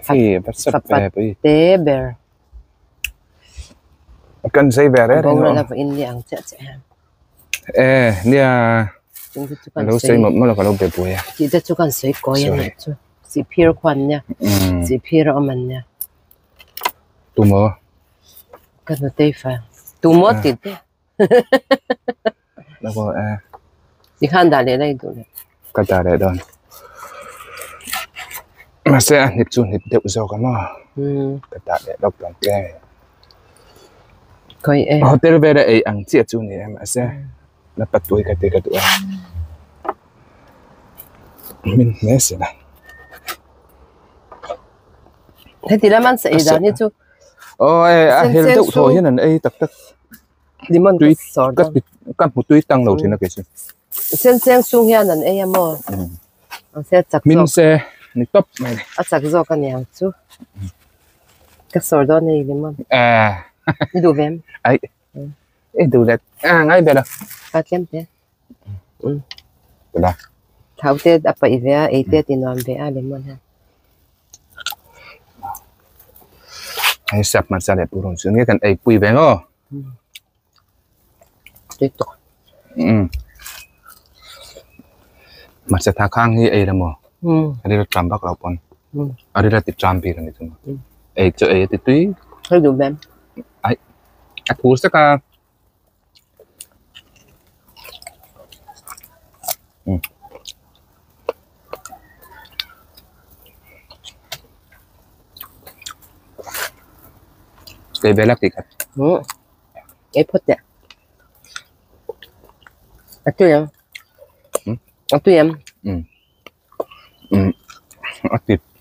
thì bắt sắp về bởi tế bèo cần xây về đấy bầu là với nhang chả chả ê nia lâu xây mà là lâu bề bùi à chỉ cho chú con sấy coi nha chú chỉ phiêu khoan nha chỉ phiêu ở mình nha tu mơ cái nó tây phải tu mơ thì thế nó có đi khăn đá để đây tụi cái đá để đòn mà sẽ nhịp chuột nhịp điệu rồi cả mà cái đá để đọc toàn cái coi em hotel về đây ăn chia chuột này mà sẽ là bắt tuổi cái tuổi mình nhớ sẽ này thế thì làm ăn sẽ ra như chú ôi hiện tại thôi hiện là ấy tắc đi mòn tuy sọt cắt một tuy tăng đầu trên là cái gì sen xuống hiện là ấy mà sẽ chặt mình sẽ nít top này chặt gió cái nhà chú cái sọt đó này đi mòn đi đồ vém ấy đồ đẹp ngay bây giờ phát kem thế đó tháo thế đã phải về ấy thế thì non về đi mòn ha hay sắp mặt ra đẹp buồn xuống nghe cần ấy quỳ về ngô tuyệt vời mặt sẽ thang khang như ấy là mò đây là tràm bắc lão pon đây là tiệt tràm bì là này thôi ấy chỗ ấy thì tuy hơi đủ bém ấy thú sắc à cái bé lắc thì cắt cái phốt đấy tôi em tôi em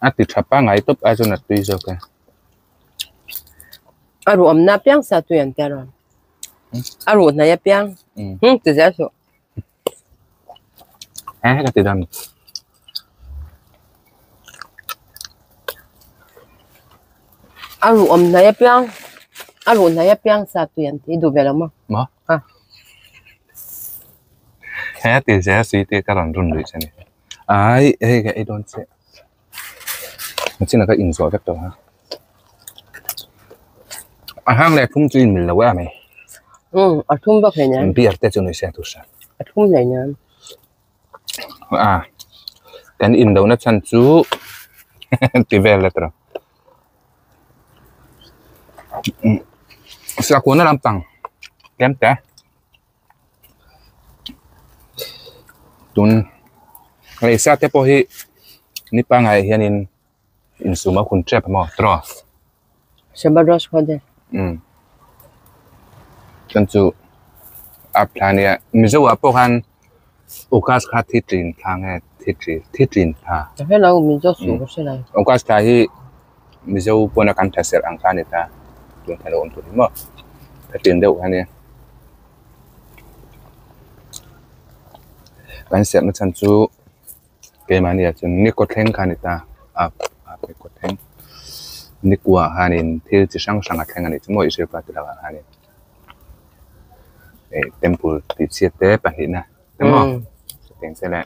ati chapa ngai top ajo na tui zo ka aru am na piang sa tôi em tero aru na ya piang từ giờ số cái từ đằng aru na ya piang sa tôi em thì đủ về lắm mà cái từ giờ suy từ cái lần run rồi thế này ai cái đòn sẽมันชื่ออะไรก็อินสวยแบบตัวฮะห้างแรกทุ่งจีนมีแล้วว่าไหมทุ่มบักเลยเนี่ยปีร์เตจุนเสียทุกสันทุ่มเลยเนี่ยกันอินเดานัดชันจูตีเวลเลยตัวสักคนน่าลำตังแก้มแต่ตุนไอ้สักแต่พอฮีนี่ปังไงเฮียนินอินสูมาคุณเจ็บมั้งตรอSiapa dos kode? Tentu apalnya, misalnya apa kan, ukas kati trin tangga titrin pa. Tapi lalu misalnya suruh sih lah. Ukas kati misalnya pun akan terser angka nita, tuh kalau untuk lima, titrin deh kan ya. Kan siap macam tu, gimana ya? Jadi ni koteng kan nita, apa koteng? Ni kuah hanin,ที่จะช่างอัดแข่งกันนี่ทั้งหมดอิสระปัตตานีhanin, tempul di siete pahina, temo, tengselah,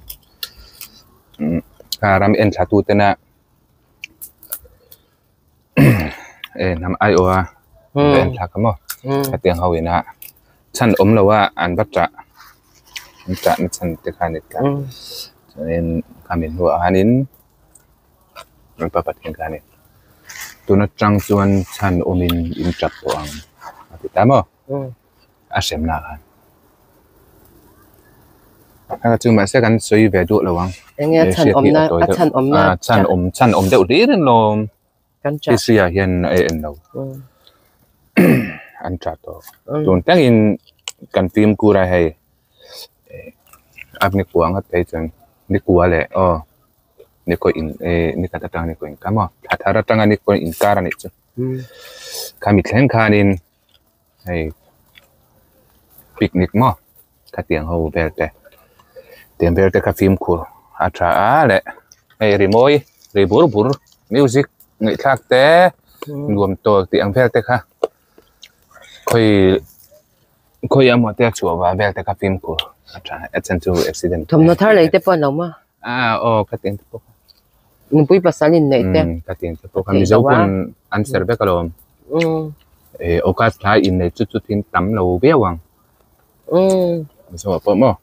karam en satu tena, nama ayo en sakamo, katiang hawina, chan lawa an baca macam tekanik kan, jadi kami dua hanin, berapa pateng hanin. Tu nak trangsuan chan omin injap poang, kita mo, asem nakan. Kalau cuma saya kan soi bedu lawang. Yang chan om deu di ren lom. Kan chat. Isia hian en lo. An chat to. Tu tangin kan film kura hai. Ab ni kuang hat tai chan ni kuale ni ko in ni kata tang ni ko in kamo thara tang ni ko in kara ni chu kami thleng khanin ai picnic mo ka tiang ho belte ka film khur atra ale hay remoi rebur bur music nghệ thác té gồm tổ tiếng về té ha khơi âm một tiếc chùa và về té cả phim của accidental accident thầm nó thar lấy té pon lòng mà cái tiếng tiếp mình bui pasalin này té cái tiếng tiếp kami dấu con answer về cái lom okas thái in này chút chút tin tắm lâu bé hoàng so apa mo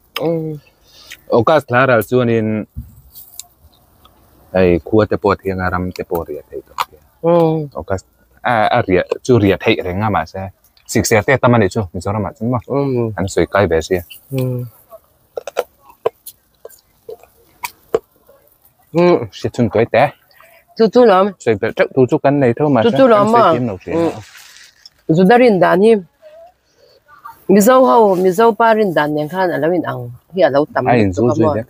okas thái ra chuan in ai khua te pot hiang aram te por ria thei to okas ria chu ria thei renga ma se sik se te tamani chu mi zora ma chun ma an soi kai be se sẽ chun toi te chu lắm soi be chắc tu kan nei tho ma chu lắm mà chu darin dan hi mi zo parin dan yang khan alawin ang hi alo tam ai zu zu de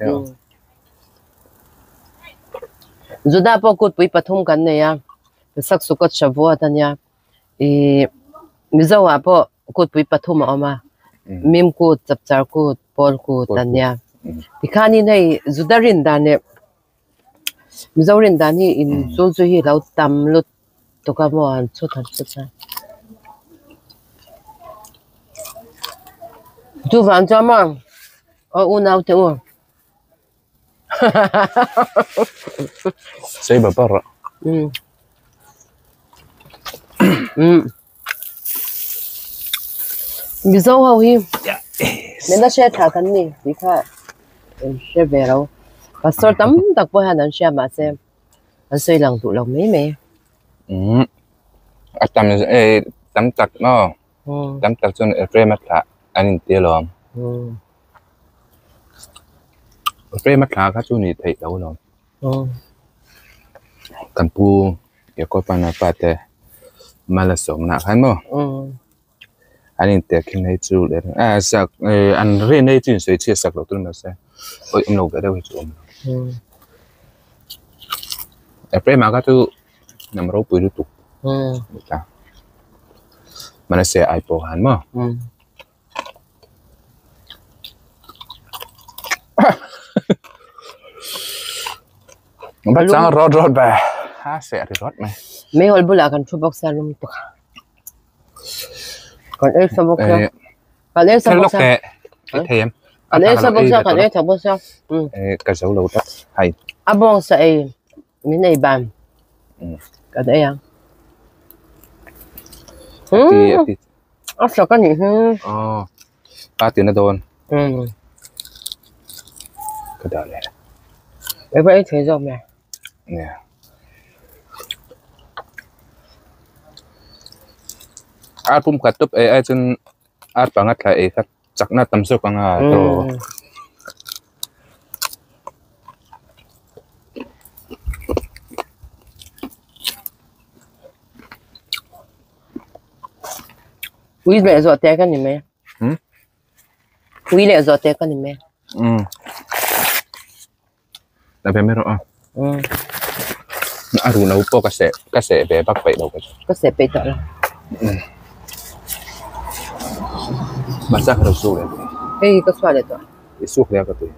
Zuda po kut pui pathum kan ne ya sak sukot shavua tan ya mizawa po kut pui pathum ama mim kut chapchar kut pol kut tan ya tikhani nei zudarin dan ne mizawrin dan hi in zu zu hi lo tam lut to ka mo an chu than chu cha tu van cha ma o unau te o سايبه برا mizo hau hi nena she tha kan ni dikha she vero pastor tam tak po hanan she ma se an soi lang tu lo me tắm tắc nó tắm tắc chun frame mắt cả anh tiêu lom frame mắt cả các chú này thấy đâu lom cần pu ya ko pana pate malasom na khan mo anh te kin nei chu le sak an re nei chin soi che sak lo tu na se oi no ga đâu chu frame ma ka tu nam ro pu tu ta mana se ai po han mo bắt sang rót về sẽ thì rót này mấy hồi bữa là cần chụp bóc xa luôn tục còn ấy sao bóc xa còn ấy sao bóc xa cái thêm còn ấy sao bóc xa còn ấy sao bóc xa cái dấu lâu tắt hay bông sẽ mấy này bàn cái đấy à sao cái gì ba tiếng nó đồn cái đó này vậy vậy thế rồi mẹ nè pum kat tup ai chun pangat la kat chakna tamso kanga to quý lệ rồi té cái gì mẹ quý lệ rồi té cái gì mẹ là về mấy rồi nó nấu po cái sẻ về bắc vậy đâu cái sẻ bể tợ là mà sao phải su đấy cái xoài đấy tợ cái su cái cái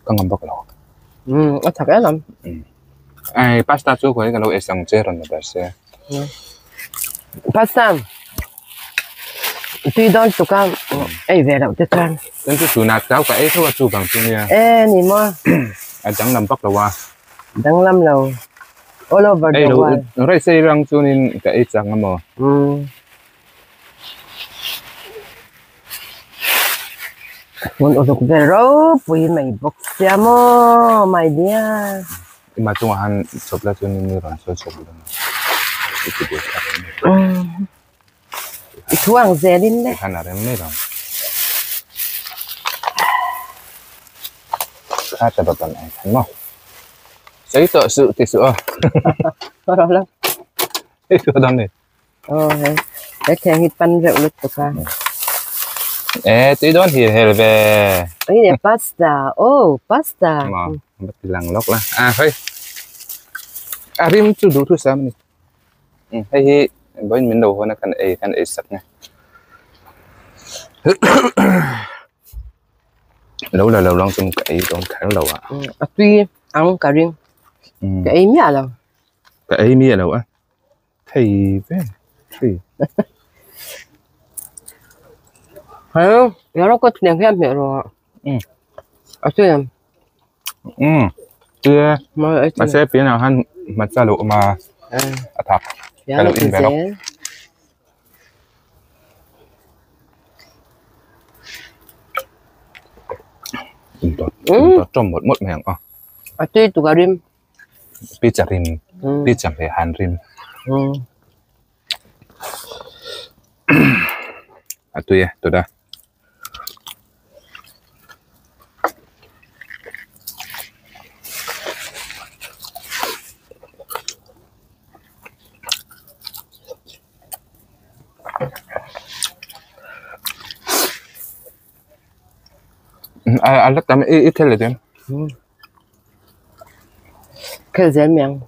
cái ngâm bắc đâu nó thật cái lắm ai pasta su cái lâu esang chơi rồi mà sẽ pasta tuy đó tụi con ấy về đâu tết ăn nên cái su nát cháo cái thôi su bằng su nha nè mà chẳng làm bắc đâu à đang làm lâu all over the world nó đây xây răng cho nên cái chẳng mà muốn ở được về rồi bây mày bóc xe mà mày đi mà chúng han chụp lại cho nên rồi soi chụp luôn thu hàng dễ đi đấy han là mấy rồi khá là bận này thấy không giấy tờ sự thì sữa đó lắm cái cơ đâm này để thêm hít pan rượu lực được à tí đó thì về cái này pasta pasta mà mất lằng lóc là thôi rim chú đủ thứ sao này hay với mình đầu hơn là cần ấy sạch này lâu là lâu long trong cái trong khá lâu à tuy ăn cà riêng cái ấy mía đâu cái ấy mía đâu á thì về thì hả nó có tiền thêm mẹ rồi tuy chưa mà sẽ phía nào hắn mà ra lộ mà thập cái lộ in về đâu trong một mèo tuy tụi cà riêng pizza rim pizza về hàn rim tuy tôi đã lát tao ít thêm lại thêm cái dễ miệng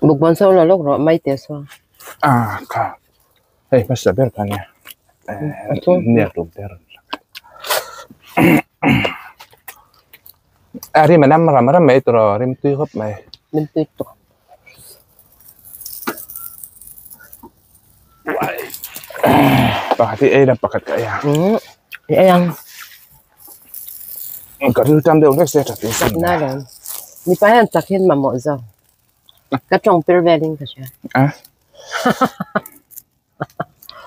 một con sâu là lúc rồi mấy tiếng sau cả hey mas saber kan ya niat dong ter ari manam ramara mai tro rim tu hop mai mình tuyệt to hati đã pakat kaya yang cả thứ trăm đều rất sẽ thật sự na rồi ni phải ăn chắc hin mà mọi giờ cái trong pervelling cái gì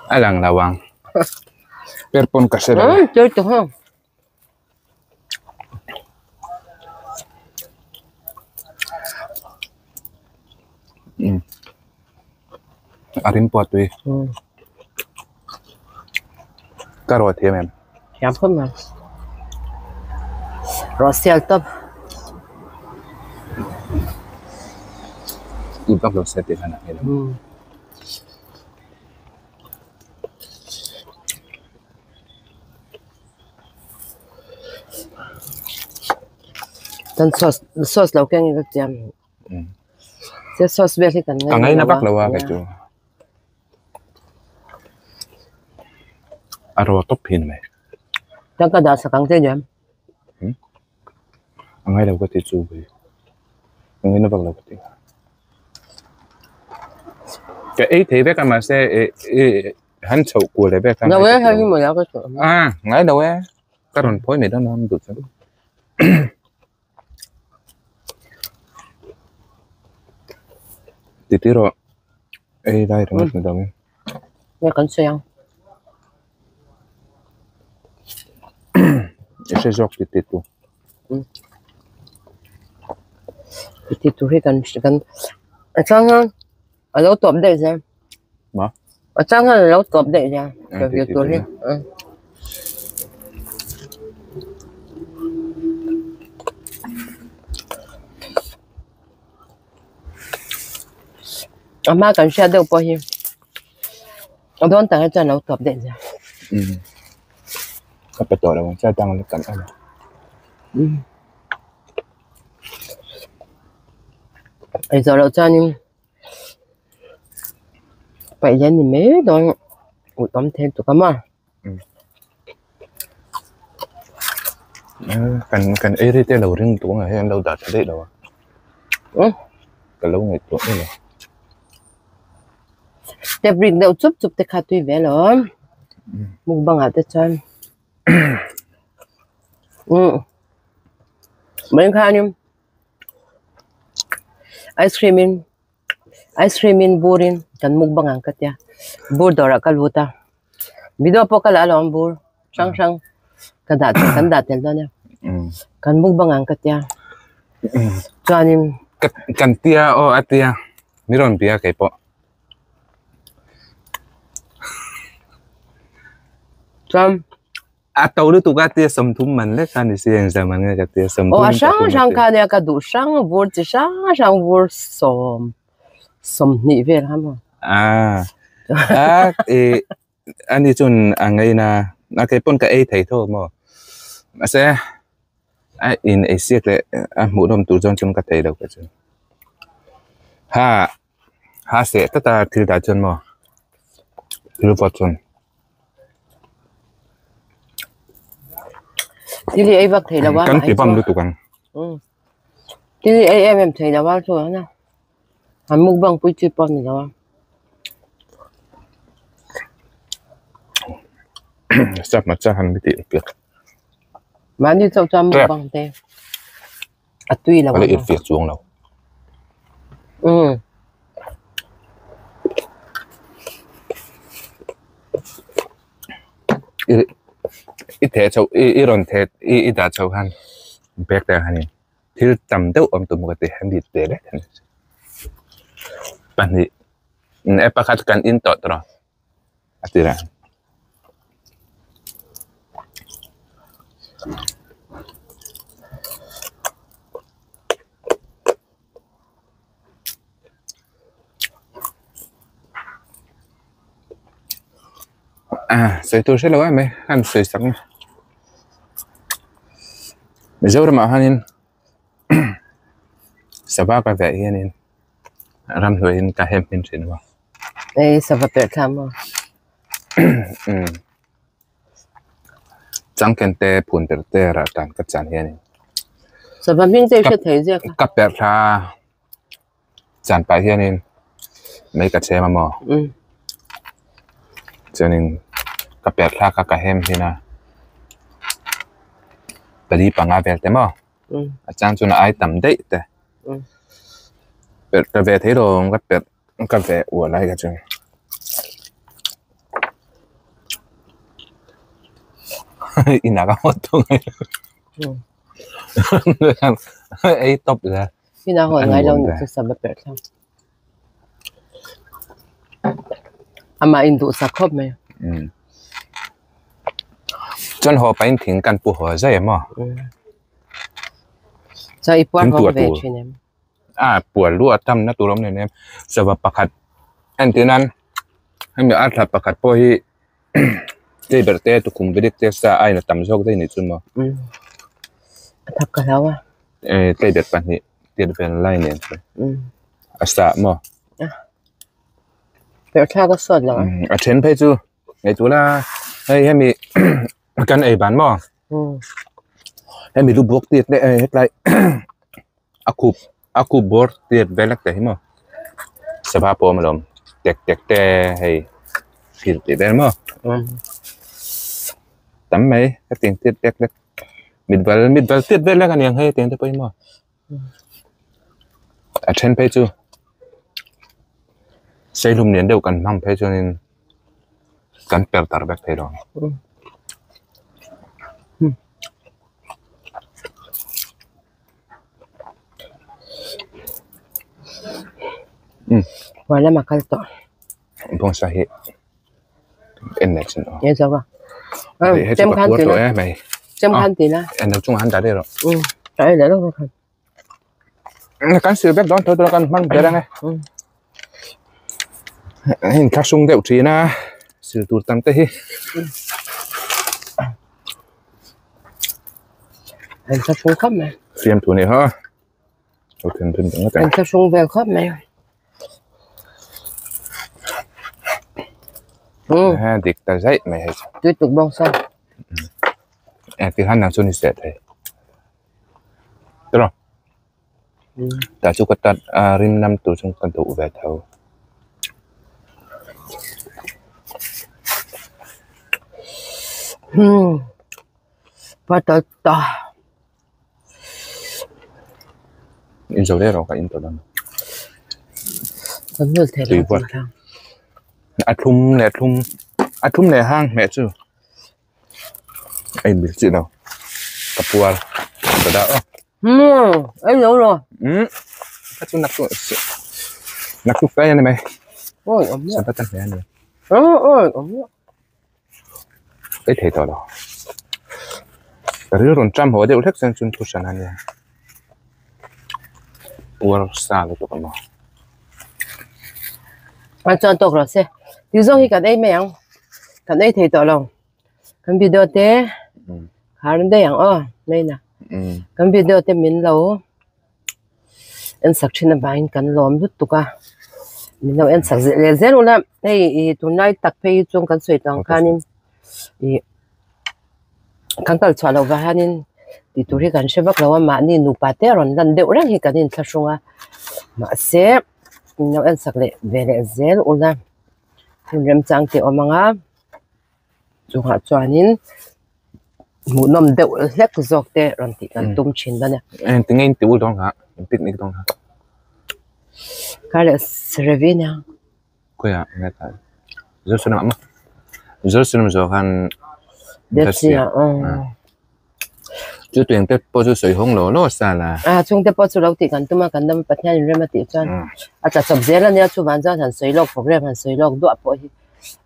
alang lawang perpon kasih chơi tuh không arin pot tuh karo thiam em thiam không mà Rosel top untuk lo set di sana gitu dan sauce lau keng itu jam cái sauce về thì cần ngay nó bắt là cái chỗ aro top pin mày chẳng có đào sakang thế nhỉ ngay đâu có thể chụp vậy ngay nó bắt là cái ấy thì biết mà sẽ hắn chậu của đấy biết đâu ấy hay mà đâu có chỗ ngay đâu ấy cái đòn phối này đó nó không được sao tí rồi ấy đây rồi mất rồi nghe con xoay sẽ dọc tí tu tí tu thì cần chẳng hơn ở lâu top đây xem mà ở chẳng hơn lâu top đây ra cái việc tu thì mà cần xe đâu bao nhiêu ông đoán tặng cho lâu top đây ra cái bật tội là mình sẽ tăng lên cạnh anh bây giờเราcho nhưng vậy giờ thì mấy đôi ủi tóm thêm tụi con mà cần ấy thế đầu riêng tụi ngày hay đâu đặt đấy đâu cái lâu ngày tụi này đẹp riêng đâu chụp chụp tới khá tùy vẻ lắm mùng bằng hạt tới chân mấy khá nhưng ice cream burin kan mukbang ang katya bur dora kalbuta video po kala alam bur sang kandat tel na kan mukbang ang katya kanim kan tia o atia miron pia kay po Trump atau lu tuh tia som thum man le kan isi yang zaman nga tia som thum sang ka dia ka du sang bur chi sang bur som ni ve ham ani chun angai na à cái pon cái ấy thấy thôi mà sẽ in Asia cái mỗi đồng tu chân cái thấy đâu cái chứ ha sẽ tất cả thứ đã chân mà thứ vật chân thì ấy vật thấy là bao cắn cái băm được tụ cắn thì em thấy là bao rồi nè hắn mục bằng bụi chip băm này đâu sắp mà chắc hắn bị tiệt việc mà đi cho mục bằng thế à tuy là bao nhiêu việc xuống đâu ít thế cháu ít lần thế ít đã cháu han bẹt đây han thì tầm đâu ông tụi mình có thể han bị tệ đấy bạn thì em bắt khách cần in tọt rồi à thì là sẽ tôi sẽ nói mày han sẽ sắc bây giờ mà han sẽ vào cái vẻ hiện ram hồi cả hem bên trên mà ấy sao vậy tham mà chẳng cần tê phun tê ra tan cái chán hiện sao vậy mình sẽ thấy gì cặp bẹt ra chán phải hiện mấy cái xe mà cho nên cặp bẹt ra các cái hem thì na tại đi bằng ai về thế mà chẳng cho nó ai tầm đấy thế cái về thế rồi cái về của lại cái chuyện ina cái hot tung ấy top ra ina hồi ngày lâu thì sao vậy tham ama Indo sa khop mày chân họ phải thỉnh can phụ họ dễ mà cho ít quá họ về chuyện emปวดรั่วทำนะตัวเราเนี่ยสวัสดิ์ประคัดอันที่นั้นให้มีอาถรรพ์ประคัดพอที่ที่เบอร์เต้ตุคุมไปดิเตสไอ้น่ะตำโชคได้ในจุดมั้งทักกันแล้วที่เบอร์ปันนี่ที่เป็นไล่เนี่ยอาสามั้งเปิดค่าก็สดแล้วเช่นไปจูในตัวละให้มีกันไอ้บ้านมั้งให้มีรูปบวกติดได้ให้ไรaku bor tiệt về lắc đấy màสภาพผมลมเด็กแต่ให้ผิดได้มั้งตั้มไหมก็เตียงติดเด็กมิดเบลติดไปแล้วกันยังให้เตียงติดไปมั้งเช่นไปจูใช้ลมเนียนเดียวกันมั่งไปจูนี่กันเปิดตาแบบเท่าWala makalto. Bông sahi. Em này xin Nhớ sao không? Chém khăn thì nó. Chém khăn thì nó. Em đâu chung hắn đã đây rồi. Đấy để đâu không? Cán sườn bếp đón thôi tôi cần mang về đây này. Hình khắc sung đệu trí na. Sườn tụt tăng tê. Anh khắc sung khắp này. Phiêm thủ này ha. Anh khắc sung về khắp này. Dik ta dậy mày hay sao? Tiếp tục bong sao? Thì hắn nào xuân sẽ thấy. Được rồi. Ta chúc các bạn rin năm tuổi trong căn tụ về thầu. Và ta. In dấu đây rồi cả in tàu đằng. Vẫn được thể là gì không? Athum này hang mẹ chứ anh biết gì đâu cặp bùa có đã ấy đâu rồi các chú nắp chút cái này mày ôi ấm sao bắt tay này ôi ấm cái thể tỏ đó cái đứa còn trăm hồi đều thích xem chuyên thu sản này nha bùa xa được tụi nó cho tôi rồi xem điều gì cái đây mèo cái đây thì tỏ lòng kan video te harin de yang nei na kan video te min lo en sak thina bain kan lom lut tuka min lo en sak le zel ula ei tunai tak pe chung kan soi tang khanin i kan kal chalo wa hanin ti turi kan shebak lawa ma ni nu pa te ron dan de urang hi kanin thashunga ma se no en sak le vele zel ula rem chang te omanga chunga chuanin mu nom de hlek zok te ron ti kan tum chin da ne en tingin ti u dong ha picnic dong ha kale srevina ko ya ngata zo sunam ma zo sunam zo han Desia chú tuyển tết bao nhiêu sợi hông lỗ xa là chung tết bao nhiêu lâu thì cần tụi mà cần đâm bắt nhau rồi mà tiêu chuẩn chả sập dễ là nha chú bán ra thành sợi lọc program thành sợi lọc đọa bội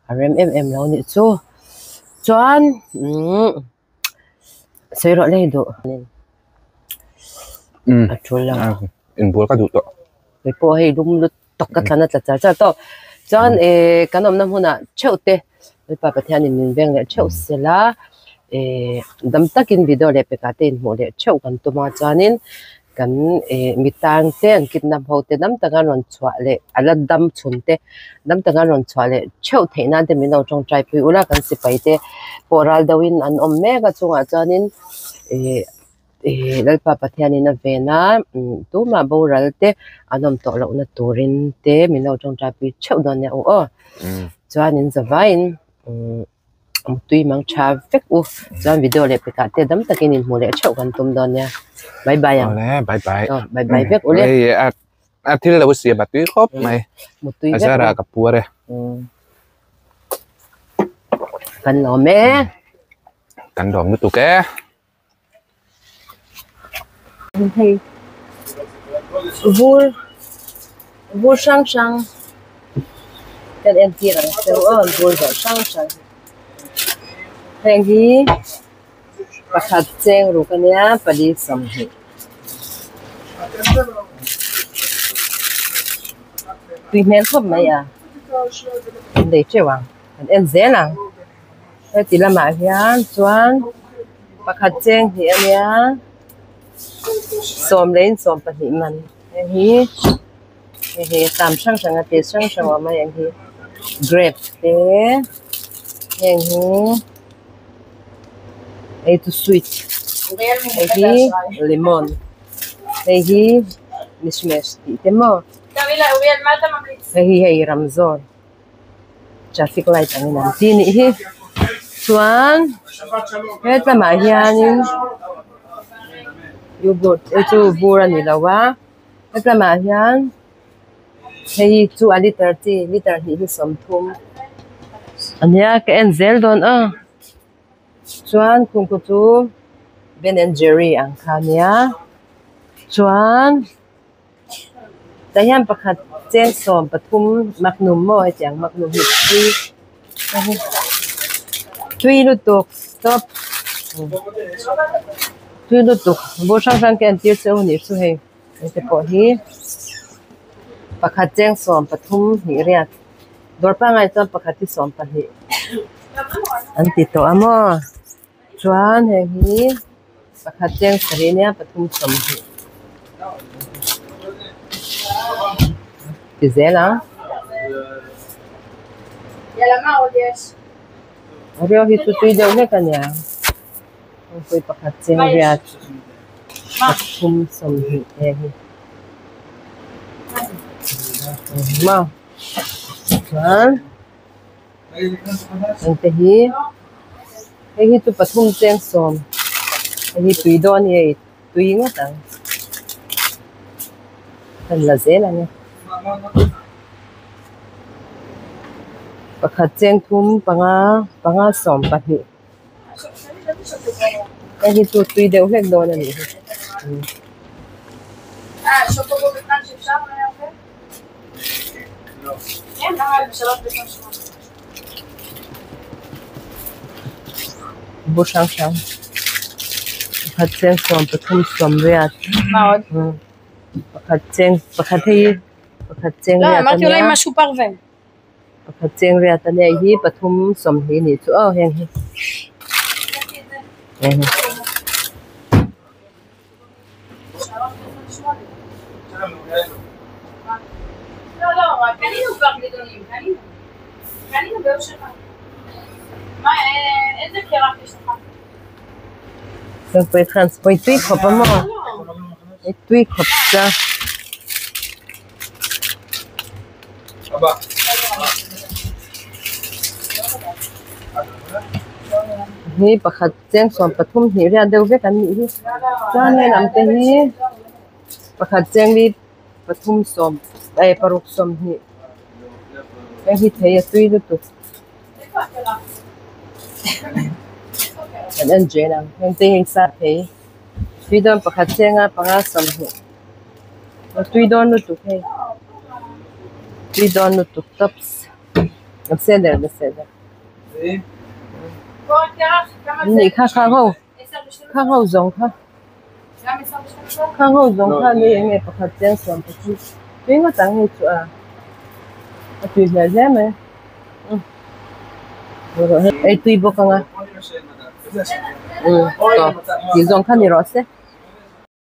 em lâu nữa chú chuẩn sợi lọc này đủ chú là in bùa cái đủ to cái bội đúng lúc tóc cái thằng nó chả to chuẩn cái nôm năm hôm nào chậu tê với bà bắt nhau mình về lại chậu xí lá đâm takin video le pekatin mo le cheu kan tuma chanin kan mitang te an kidnap hote dam tanga ron chwa le ala dam chunte dam tanga ron chwa le cheu theina te min lo tong trai pui ula kan sipai te poral dawin an om mega chunga chanin lalpa pathiani na vena tu ma boral te anom to lo na turin te min lo tong trai pui cheu don ya o chanin zawain tui mang cha vek u zan video le pe ka te dam takin in mole chau kan tum don ya bye bye yang bye bye vek ole ei a thil lo sia ba tui khop mai một tui vek azara ka pure kan lo me kan dom tu ke hey vul vul sang sang kan en ti ra se vul sang sang Hengi pakhat cheng ru kania pali samhi tui men khop mai à để chewang en zela he ti lama hian chuan pakhat cheng hi ania som lein som pahnih man hi tam sang sang ate sang mai hi grape te hi itu sweet, ini lemon, ini mismes, temo, ini ramzon, traffic light ang nanti ni, tuan, kita mahianin, yogurt itu buran nilawa, kita mahian, ini tu liter ini somtum, ania ke enzel don chuan kung kutu Ben and Jerry ang kanya chuan dayan pakhat cheng som pathum magnum mo ai chang magnum hit tui lutuk stop tui lutuk bo sang ke antir cheu ni su he te po hi pakhat cheng som pathum ni riat dorpa ngai cham pakhat ti som pa hi anti to amo chuan hi pakhat cheng sarinia pathum som hi tizela yala ma odies Oreo hi tu tui deuh hlek ania pui pakhat cheng riat pathum som hi hi ma chuan ante hi tu pathum cheng som hi tui don hi tui nga tang kan la zela ne pakhat cheng thum panga som pathi hi tu tui deuh hlek don ani so to go bekan sipsa na okay na sarap bekan sipsa Bushang pakhat cheng som pathum som riat maod pakhat cheng riat ma tu lai ma super ven pakhat cheng riat ania hi pathum som hi ni chu heng hi לא, קנינו כבר גדולים, קנינו באושר. מה, איזה קרח יש לך? Rồi phải transport tuy khóc mà tuy khóc ra hi pakhat cheng som pathum hi ria deuh vek an ni hi chuan he lam te hi pakhat cheng li pathum som ai paruk som hi hi thei a tui lu tu an jena hen te hing sa thei tui don pakhat chenga panga som hi tui don lu tu he tui don lu tu tops בסדרนี่ข้าzongข้านี่ยังไงประคับเจ้าส่วนประคับนี่ก็ตั้งให้ชัวตุยเลยใช่ไหมไอ้ตุยบอกกันอ่ะก็ที่zongข้านี่รอดเส